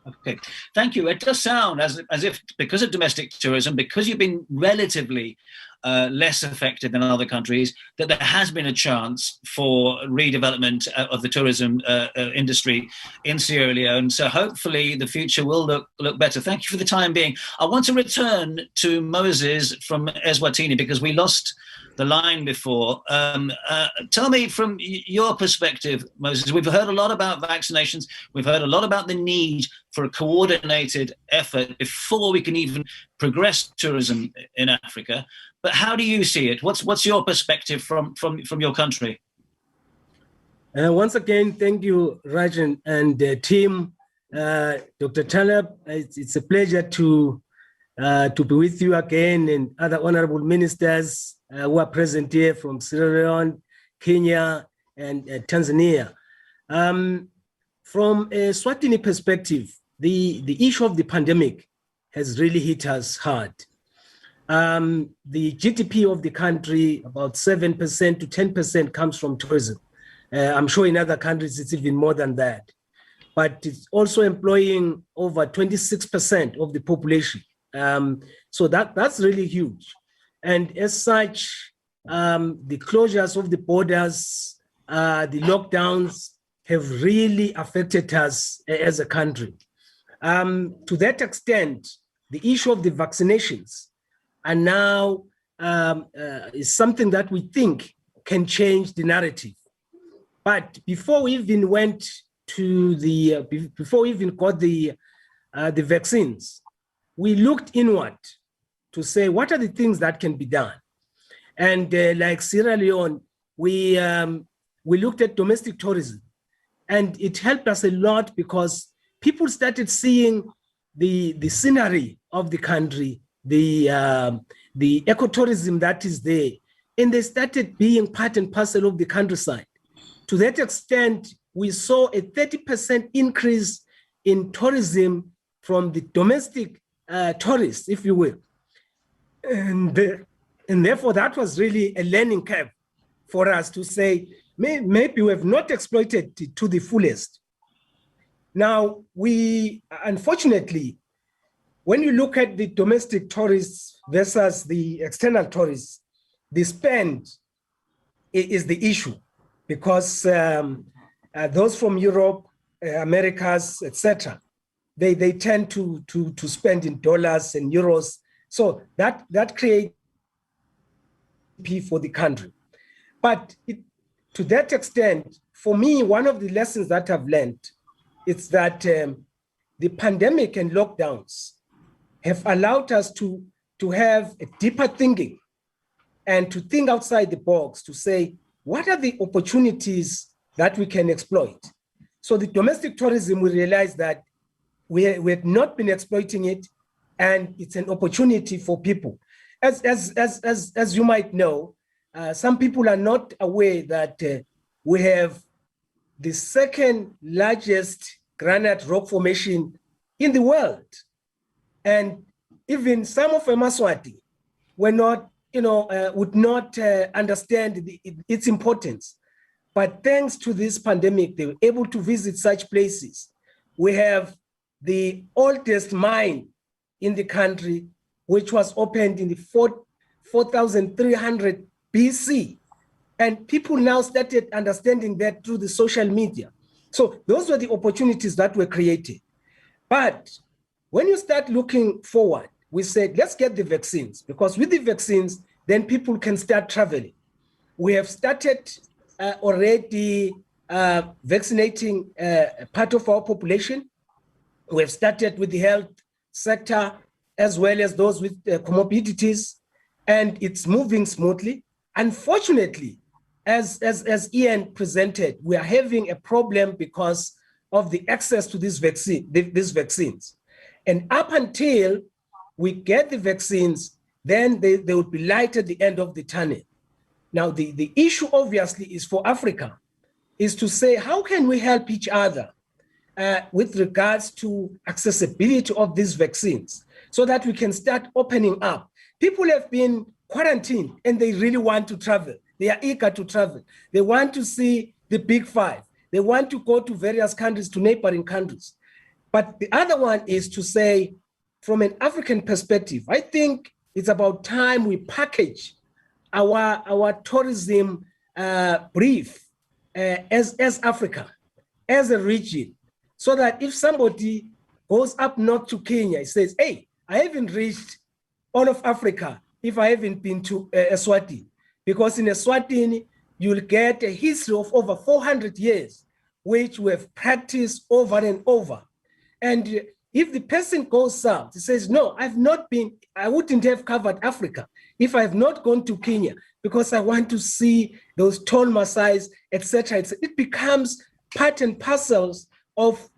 Okay, thank you. It does sound as if because of domestic tourism, because you've been relatively less affected than other countries, that there has been a chance for redevelopment of the tourism industry in Sierra Leone. So hopefully the future will look better. Thank you for the time being. I want to return to Moses from Eswatini because we lost the line before. Tell me from your perspective, Moses, we've heard a lot about vaccinations. We've heard a lot about the need for a coordinated effort before we can even progress tourism in Africa. But how do you see it? What's your perspective from your country? Once again, thank you, Rajan and the team. Dr. Taleb, it's a pleasure to be with you again, and other honorable ministers who are present here from Sierra Leone, Kenya, and Tanzania. From a Swatini perspective, the issue of the pandemic has really hit us hard. The GDP of the country, about 7% to 10% comes from tourism. I'm sure in other countries it's even more than that. But it's also employing over 26% of the population. So that's really huge. And as such, the closures of the borders, the lockdowns have really affected us as a country. To that extent, the issue of the vaccinations are now is something that we think can change the narrative. But before we even went to before we even got the vaccines, we looked inward to say, what are the things that can be done? And like Sierra Leone, we looked at domestic tourism, and it helped us a lot because people started seeing the scenery of the country, the ecotourism that is there, and they started being part and parcel of the countryside. To that extent, we saw a 30% increase in tourism from the domestic tourists, if you will. And therefore, that was really a learning curve for us to say, maybe we have not exploited it to the fullest. Now, unfortunately, when you look at the domestic tourists versus the external tourists, the spend is the issue, because those from Europe, Americas, etc., they tend to spend in dollars and euros. So that creates for the country. But to that extent, for me, one of the lessons that I've learned is that the pandemic and lockdowns have allowed us to have a deeper thinking and to think outside the box to say, what are the opportunities that we can exploit? So the domestic tourism, we realized that we had not been exploiting it, and it's an opportunity for people. As you might know, some people are not aware that we have the second largest granite rock formation in the world. And even some of Eswatini were not, would not understand its importance. But thanks to this pandemic, they were able to visit such places. We have the oldest mine in the country, which was opened in the 4,300 BC. And people now started understanding that through the social media. So those were the opportunities that were created. But when you start looking forward, we said, let's get the vaccines, because with the vaccines, then people can start traveling. We have started already vaccinating part of our population. We have started with the health sector, as well as those with comorbidities, and it's moving smoothly. Unfortunately, as Ian presented, we are having a problem because of the access to these vaccines. And up until we get the vaccines, then they will be light at the end of the tunnel. Now, the issue obviously is for Africa, is to say, how can we help each other with regards to accessibility of these vaccines so that we can start opening up? People have been quarantined and they really want to travel. They are eager to travel. They want to see the big five. They want to go to various countries, to neighboring countries. But the other one is to say, from an African perspective, I think it's about time we package our tourism brief as Africa, as a region, so that if somebody goes up north to Kenya, he says, hey, I haven't reached all of Africa if I haven't been to Eswatini, because in Eswatini, you'll get a history of over 400 years, which we have practiced over and over. And if the person goes south, he says, no, I wouldn't have covered Africa if I have not gone to Kenya, because I want to see those tall Maasais, etc. It becomes part and parcels of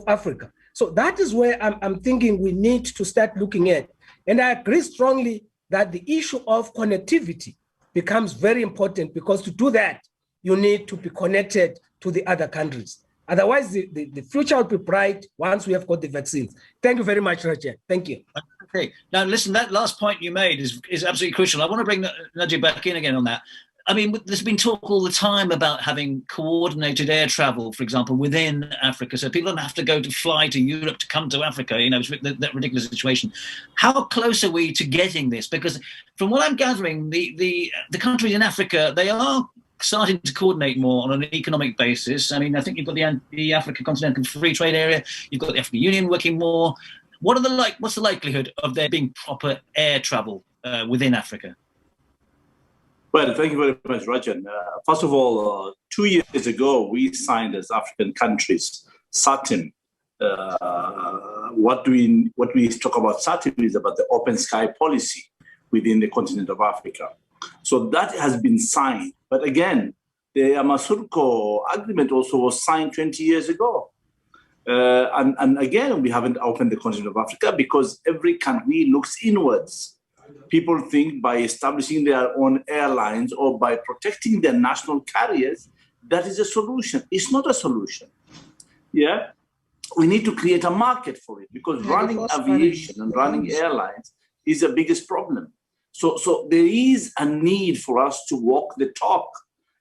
Africa. So that is where I'm thinking we need to start looking at. And I agree strongly that the issue of connectivity becomes very important, because to do that, you need to be connected to the other countries. Otherwise, the future will be bright once we have got the vaccines. Thank you very much, Rajan. Thank you. Okay. Now, listen, that last point you made is absolutely crucial. I want to bring Najib back in again on that. I mean, there's been talk all the time about having coordinated air travel, for example, within Africa, so people don't have to fly to Europe to come to Africa. You know, it's that ridiculous situation. How close are we to getting this? Because from what I'm gathering, the countries in Africa, they are starting to coordinate more on an economic basis. I mean, I think you've got the Africa Continental Free Trade Area, you've got the African Union working more. What's the likelihood of there being proper air travel within Africa? Well, thank you very much, Rajan. First of all, 2 years ago, we signed as African countries SATIM. What we talk about SATIM is about the open sky policy within the continent of Africa. So that has been signed. But again, the Yamoussoukro agreement also was signed 20 years ago. And again, we haven't opened the continent of Africa because every country looks inwards. People think by establishing their own airlines or by protecting their national carriers, that is a solution. It's not a solution. Yeah, we need to create a market for it, because running aviation and running airlines is the biggest problem. So there is a need for us to walk the talk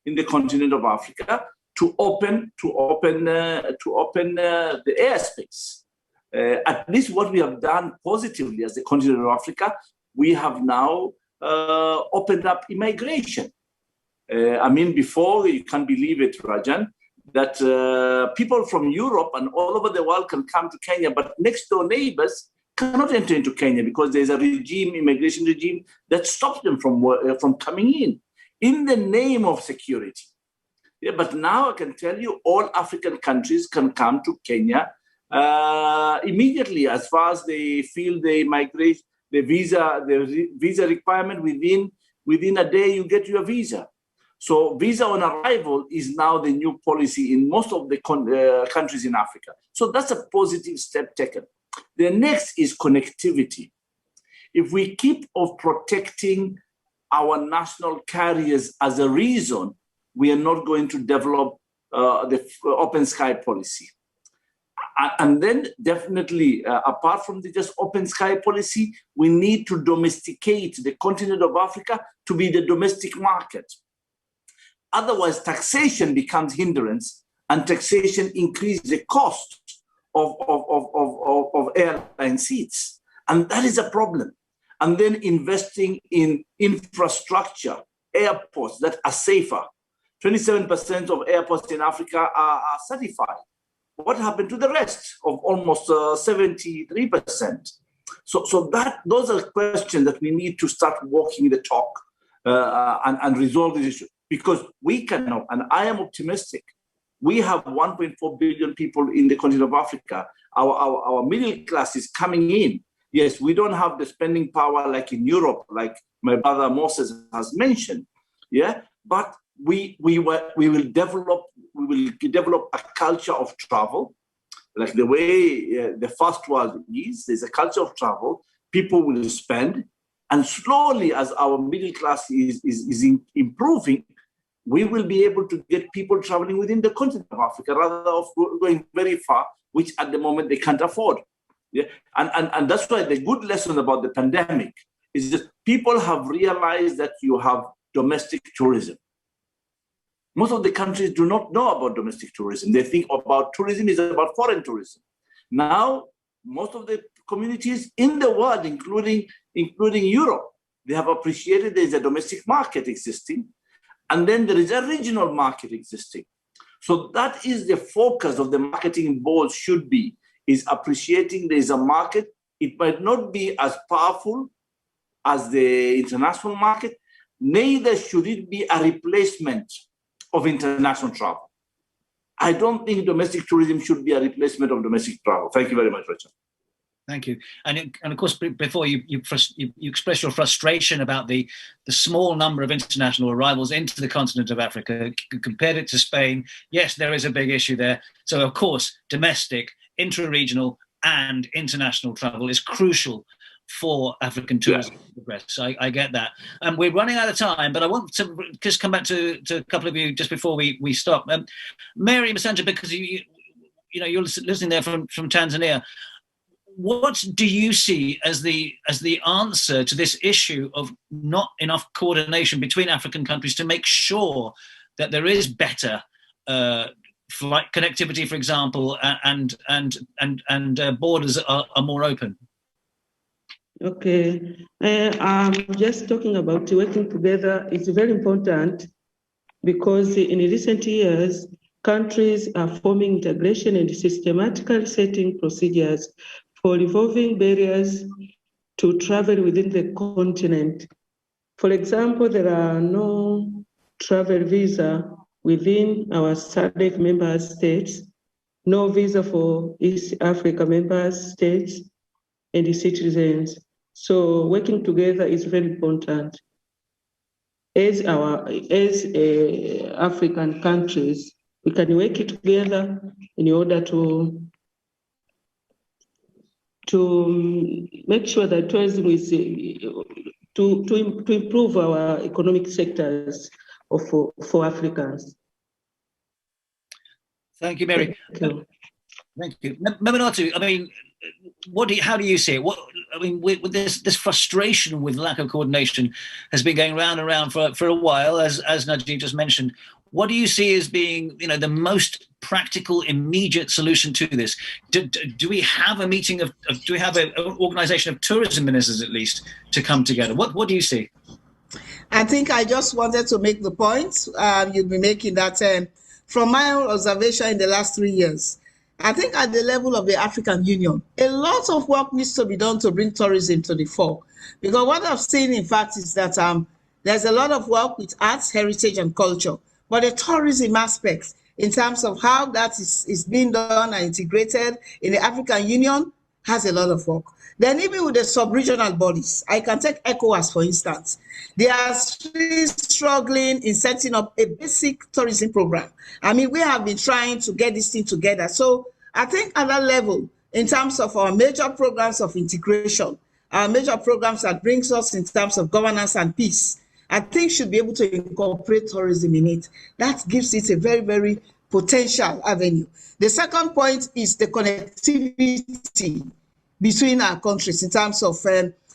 in the continent of Africa to open the airspace. At least what we have done positively as the continent of Africa, we have now opened up immigration. I mean, before, you can't believe it, Rajan, that people from Europe and all over the world can come to Kenya, but next door neighbors cannot enter into Kenya because there's a immigration regime that stops them from coming in the name of security. Yeah, but now I can tell you all African countries can come to Kenya immediately, as far as they feel they migrate. The visa requirement within a day, you get your visa. So visa on arrival is now the new policy in most of the countries in Africa. So that's a positive step taken. The next is connectivity. If we keep on protecting our national carriers as a reason, we are not going to develop the open sky policy. And then definitely, apart from the just open sky policy, we need to domesticate the continent of Africa to be the domestic market. Otherwise, taxation becomes hindrance, and taxation increases the cost of airline seats. And that is a problem. And then investing in infrastructure, airports that are safer. 27% of airports in Africa are certified. What happened to the rest of almost 73%? So those are questions that we need to start walking the talk and resolve this issue, because we cannot, and I am optimistic. We have 1.4 billion people in the continent of Africa. Our middle class is coming in. Yes, we don't have the spending power like in Europe, like my brother Moses has mentioned. Yeah, but we will develop a culture of travel, like the way the first world is. There's a culture of travel. People will spend, and slowly, as our middle class is improving, we will be able to get people traveling within the continent of Africa rather than going very far, which at the moment they can't afford. Yeah, and that's why the good lesson about the pandemic is that people have realized that you have domestic tourism. Most of the countries do not know about domestic tourism. They think about tourism is about foreign tourism. Now, most of the communities in the world, including Europe. They have appreciated there is a domestic market existing, and then there is a regional market existing. So that is the focus of the marketing board should be, is appreciating there is a market. It might not be as powerful as the international market, neither should it be a replacement of international travel. I don't think domestic tourism should be a replacement of domestic travel. Thank you very much, Rajan. Thank you. And of course, before you express your frustration about the small number of international arrivals into the continent of Africa, compared it to Spain. Yes, there is a big issue there. So of course, domestic, intra-regional and international travel is crucial for African tourism to progress. So I get that. And we're running out of time, but I want to just come back to a couple of you just before we stop. Mary Masanja, because you're listening there from Tanzania. What do you see as the answer to this issue of not enough coordination between African countries to make sure that there is better flight connectivity, for example, and borders are more open? Okay, just talking about working together is very important, because in recent years, countries are forming integration and systematically setting procedures for removing barriers to travel within the continent. For example, there are no travel visa within our SADC member states, no visa for East Africa member states and the citizens. So working together is very important. As African countries, we can work together in order to make sure that tourism is to improve our economic sectors for Africans. Thank you, Mary. Thank you. Memunatu, I mean, how do you see it? With this frustration with lack of coordination has been going round and round for a while, as Najib just mentioned. What do you see as being, the most practical, immediate solution to this? Do we have a meeting do we have an organization of tourism ministers at least to come together? What do you see? I think I just wanted to make the point you'll be making that from my own observation in the last 3 years, I think at the level of the African Union, a lot of work needs to be done to bring tourism to the fore. Because what I've seen, in fact, is that there's a lot of work with arts, heritage, and culture. But the tourism aspect, in terms of how that is being done and integrated in the African Union, has a lot of work. Then even with the sub-regional bodies, I can take ECOWAS, for instance. They are still struggling in setting up a basic tourism program. I mean, we have been trying to get this thing together. So I think at that level, in terms of our major programs of integration, our major programs that brings us in terms of governance and peace, I think should be able to incorporate tourism in it. That gives it a very, very potential avenue. The second point is the connectivity between our countries in terms of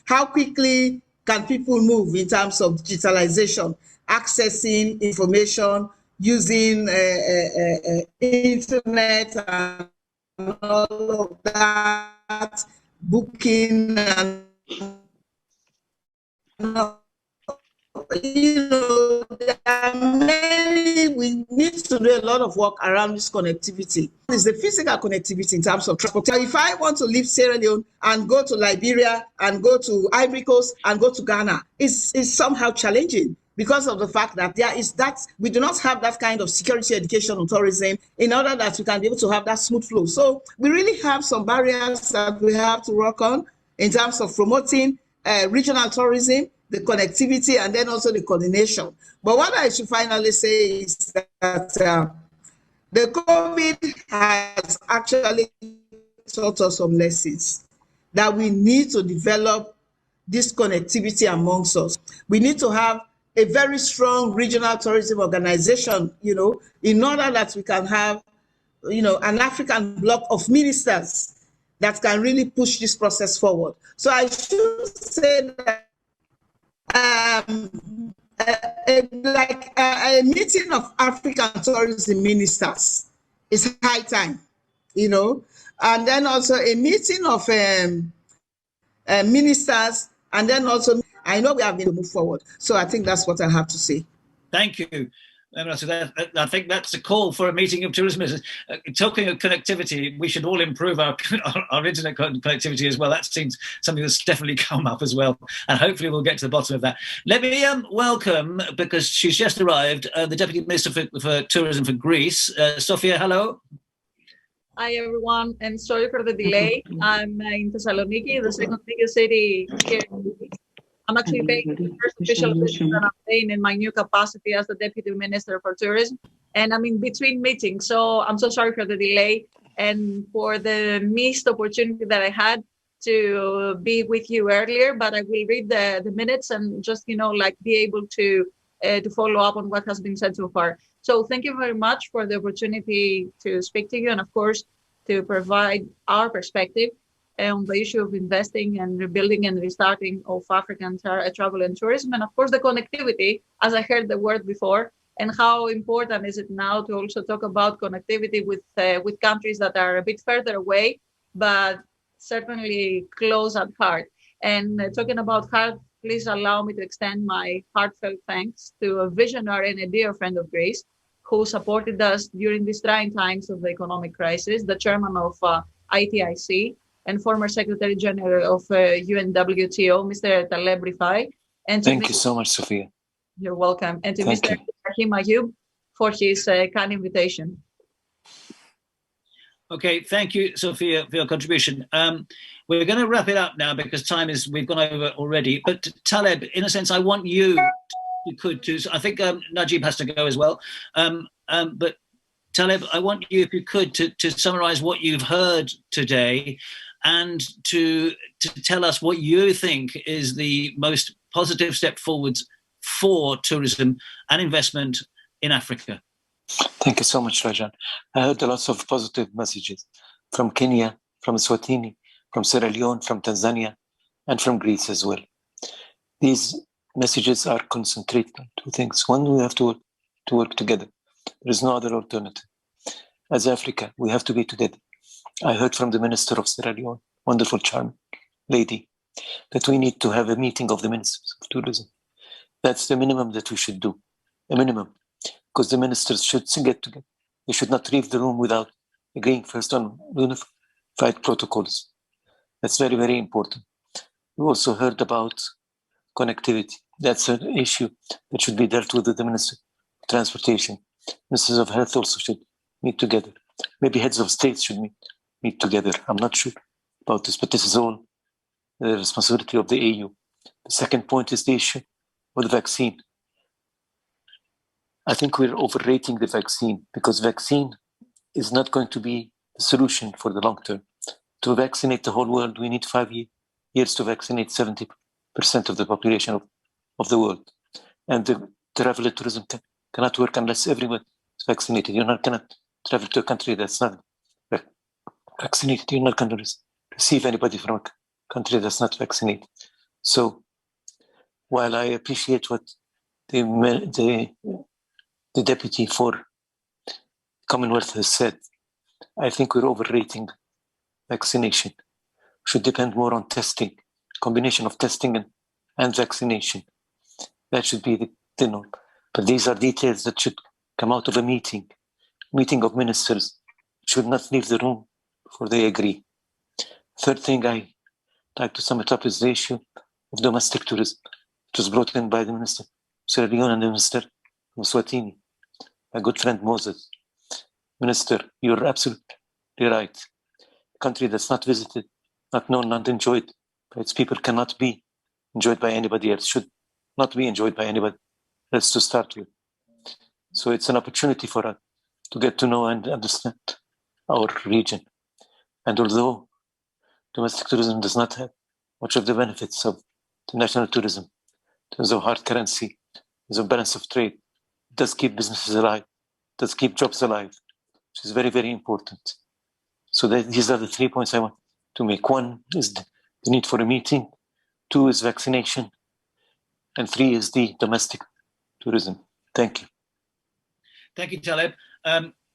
how quickly can people move in terms of digitalization, accessing information, using internet and all of that, booking and there are many, we need to do a lot of work around this connectivity. It's the physical connectivity in terms of transport. So if I want to leave Sierra Leone and go to Liberia and go to Ivory Coast and go to Ghana, it's somehow challenging because of the fact that we do not have that kind of security education on tourism in order that we can be able to have that smooth flow. So we really have some barriers that we have to work on in terms of promoting regional tourism, the connectivity, and then also the coordination. But what I should finally say is that the COVID has actually taught us some lessons, that we need to develop this connectivity amongst us. We need to have a very strong regional tourism organization, in order that we can have, an African bloc of ministers that can really push this process forward. So I should say that a meeting of African tourism ministers is high time, and then also a meeting of ministers, and then also, I know we have been to move forward. So I think that's what I have to say. Thank you. I think that's a call for a meeting of tourism ministers. Talking of connectivity, we should all improve our internet connectivity as well. That seems something that's definitely come up as well, and hopefully we'll get to the bottom of that. Let me welcome, because she's just arrived, the Deputy Minister for Tourism for Greece, Sofia. Hello. Hi everyone, and sorry for the delay. I'm in Thessaloniki, the second biggest city here in Greece. I'm actually paying the first official visit that I'm paying in my new capacity as the Deputy Minister for Tourism, and I'm in between meetings, so I'm so sorry for the delay and for the missed opportunity that I had to be with you earlier. But I will read the minutes and just be able to follow up on what has been said so far. So thank you very much for the opportunity to speak to you, and of course to provide our perspective on the issue of investing and rebuilding and restarting of African travel and tourism, and of course the connectivity, as I heard the word before, and how important is it now to also talk about connectivity with countries that are a bit further away, but certainly close at heart. And talking about heart, please allow me to extend my heartfelt thanks to a visionary and a dear friend of Greece who supported us during these trying times of the economic crisis, the chairman of ITIC, and former Secretary General of UNWTO, Mr. Taleb Rifai. And thank you so much, Sofia. You're welcome. And to Mr. Najib for his kind invitation. Okay, thank you, Sofia, for your contribution. We're going to wrap it up now because we've gone over already. But Taleb, in a sense, I want you to, I think Najib has to go as well. But Taleb, I want you, if you could, to summarize what you've heard today and to tell us what you think is the most positive step forwards for tourism and investment in Africa. Thank you so much, Rajan. I heard a lot of positive messages from Kenya, from Eswatini, from Sierra Leone, from Tanzania, and from Greece as well. These messages are concentrated on two things. One, we have to work together. There is no other alternative. As Africa, we have to be together. I heard from the Minister of Sierra Leone, wonderful, charming lady, that we need to have a meeting of the Ministers of Tourism. That's the minimum that we should do, a minimum, because the ministers should get together. They should not leave the room without agreeing first on unified protocols. That's very, very important. We also heard about connectivity. That's an issue that should be dealt with the Minister of Transportation. Ministers of Health also should meet together. Maybe heads of states should meet together. I'm not sure about this, but this is all the responsibility of the AU. The second point is the issue of the vaccine. I think we're overrating the vaccine because vaccine is not going to be the solution for the long term. To vaccinate the whole world, we need 5 years to vaccinate 70% of the population of the world. And the travel and tourism cannot work unless everyone is vaccinated. You cannot travel to a country that's not vaccinated. You're not going to receive anybody from a country that's not vaccinated. So while I appreciate what the deputy for Commonwealth has said, I think we're overrating vaccination. We should depend more on testing, combination of testing and vaccination. That should be the norm. But these are details that should come out of a meeting of ministers. Should not leave the room before they agree. Third thing I like to sum it up is the issue of domestic tourism. It was brought in by the Minister of Sierra Leone and the Minister of Eswatini, my good friend Moses. Minister, you're absolutely right. A country that's not visited, not known, not enjoyed by its people cannot be enjoyed by anybody else, should not be enjoyed by anybody else to start with. So it's an opportunity for us to get to know and understand our region. And although domestic tourism does not have much of the benefits of international tourism, in terms of hard currency, in terms of balance of trade, it does keep businesses alive, it does keep jobs alive, which is very, very important. So these are the 3 points I want to make. One is the need for a meeting, 2 is vaccination, and 3 is the domestic tourism. Thank you. Thank you, Taleb.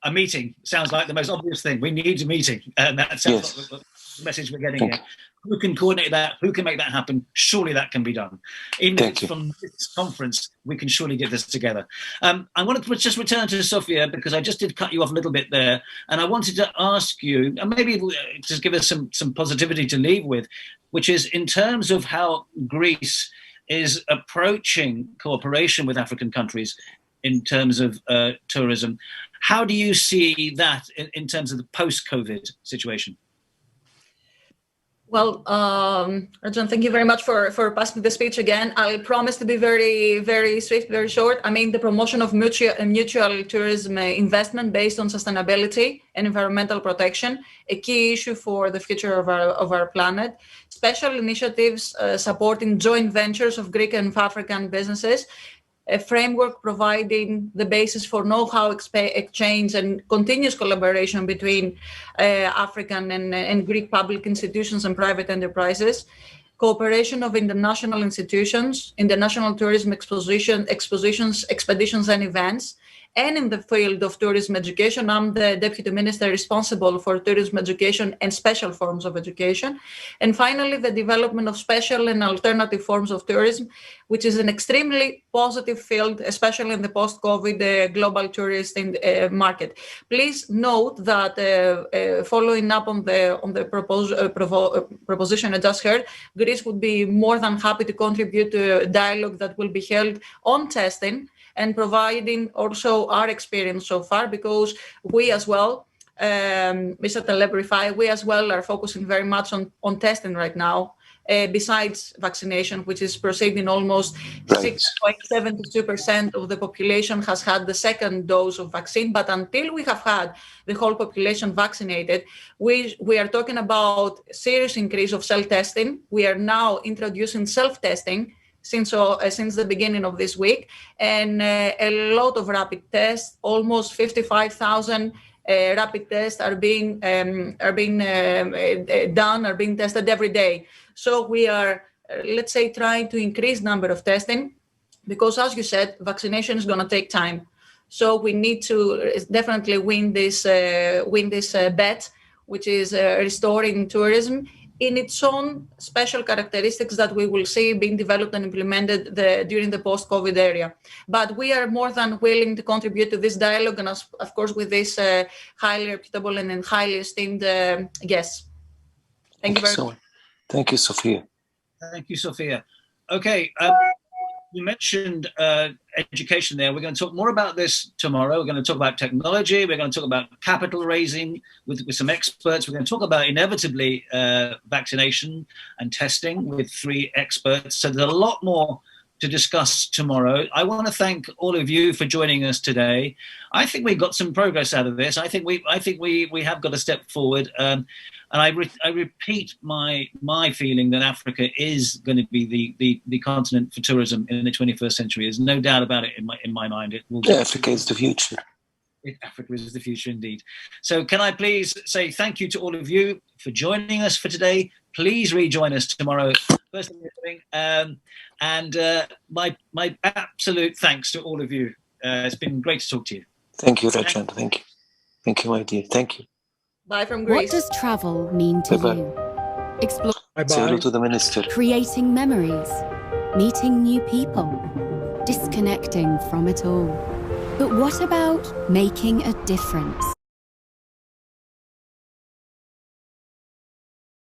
A meeting sounds like the most obvious thing. We need a meeting. That sounds yes. like the message we're getting here. Who can coordinate that? Who can make that happen? Surely that can be done. Even if it's from this conference, we can surely get this together. I wanted to just return to Sofia, because I just did cut you off a little bit there. And I wanted to ask you, and maybe just give us some positivity to leave with, which is in terms of how Greece is approaching cooperation with African countries in terms of tourism. How do you see that in terms of the post-COVID situation? Well, Rajan, thank you very much for passing the speech again. I promise to be very, very swift, very short. I mean, the promotion of mutual tourism investment based on sustainability and environmental protection, a key issue for the future of our planet. Special initiatives supporting joint ventures of Greek and African businesses, a framework providing the basis for know-how exchange and continuous collaboration between African and Greek public institutions and private enterprises, cooperation of international institutions, international tourism expositions, expeditions and events, and in the field of tourism education. I'm the Deputy Minister responsible for tourism education and special forms of education. And finally, the development of special and alternative forms of tourism, which is an extremely positive field, especially in the post-COVID global tourist market. Please note that following up on the proposition I just heard, Greece would be more than happy to contribute to a dialogue that will be held on testing, and providing also our experience so far, because we as well, Mr. Taleb, Rifai, we as well are focusing very much on testing right now, besides vaccination, which is proceeding. Almost 6.72% of the population has had the second dose of vaccine. But until we have had the whole population vaccinated, we are talking about serious increase of self-testing. We are now introducing self-testing since the beginning of this week, and a lot of rapid tests. Almost 55,000 rapid tests are being tested every day. So we are, let's say, trying to increase number of testing, because, as you said, vaccination is going to take time. So we need to definitely win this bet, which is restoring tourism in its own special characteristics that we will see being developed and implemented during the post-COVID area. But we are more than willing to contribute to this dialogue, and of course with this highly reputable and highly esteemed guests. Thank you very much. Thank you, Sofia. Thank you, Sofia. Okay, you mentioned education there. We're going to talk more about this tomorrow. We're going to talk about technology. We're going to talk about capital raising with some experts. We're going to talk about, inevitably, vaccination and testing with 3 experts. So there's a lot more to discuss tomorrow. I want to thank all of you for joining us today. I think we got some progress out of this. I think we have got a step forward. And I repeat my feeling that Africa is going to be the continent for tourism in the 21st century. There's no doubt about it in my mind. It will. Africa is the future. Africa is the future indeed. So can I please say thank you to all of you for joining us for today. Please rejoin us tomorrow. First thing we're doing. And my absolute thanks to all of you. It's been great to talk to you. Thank you, Rajan. Thank you. Thank you, my dear. Thank you. Bye from Greece. What does travel mean to Bye-bye. you? Explore. Say hello to the minister. Creating memories, meeting new people, disconnecting from it all. But what about making a difference?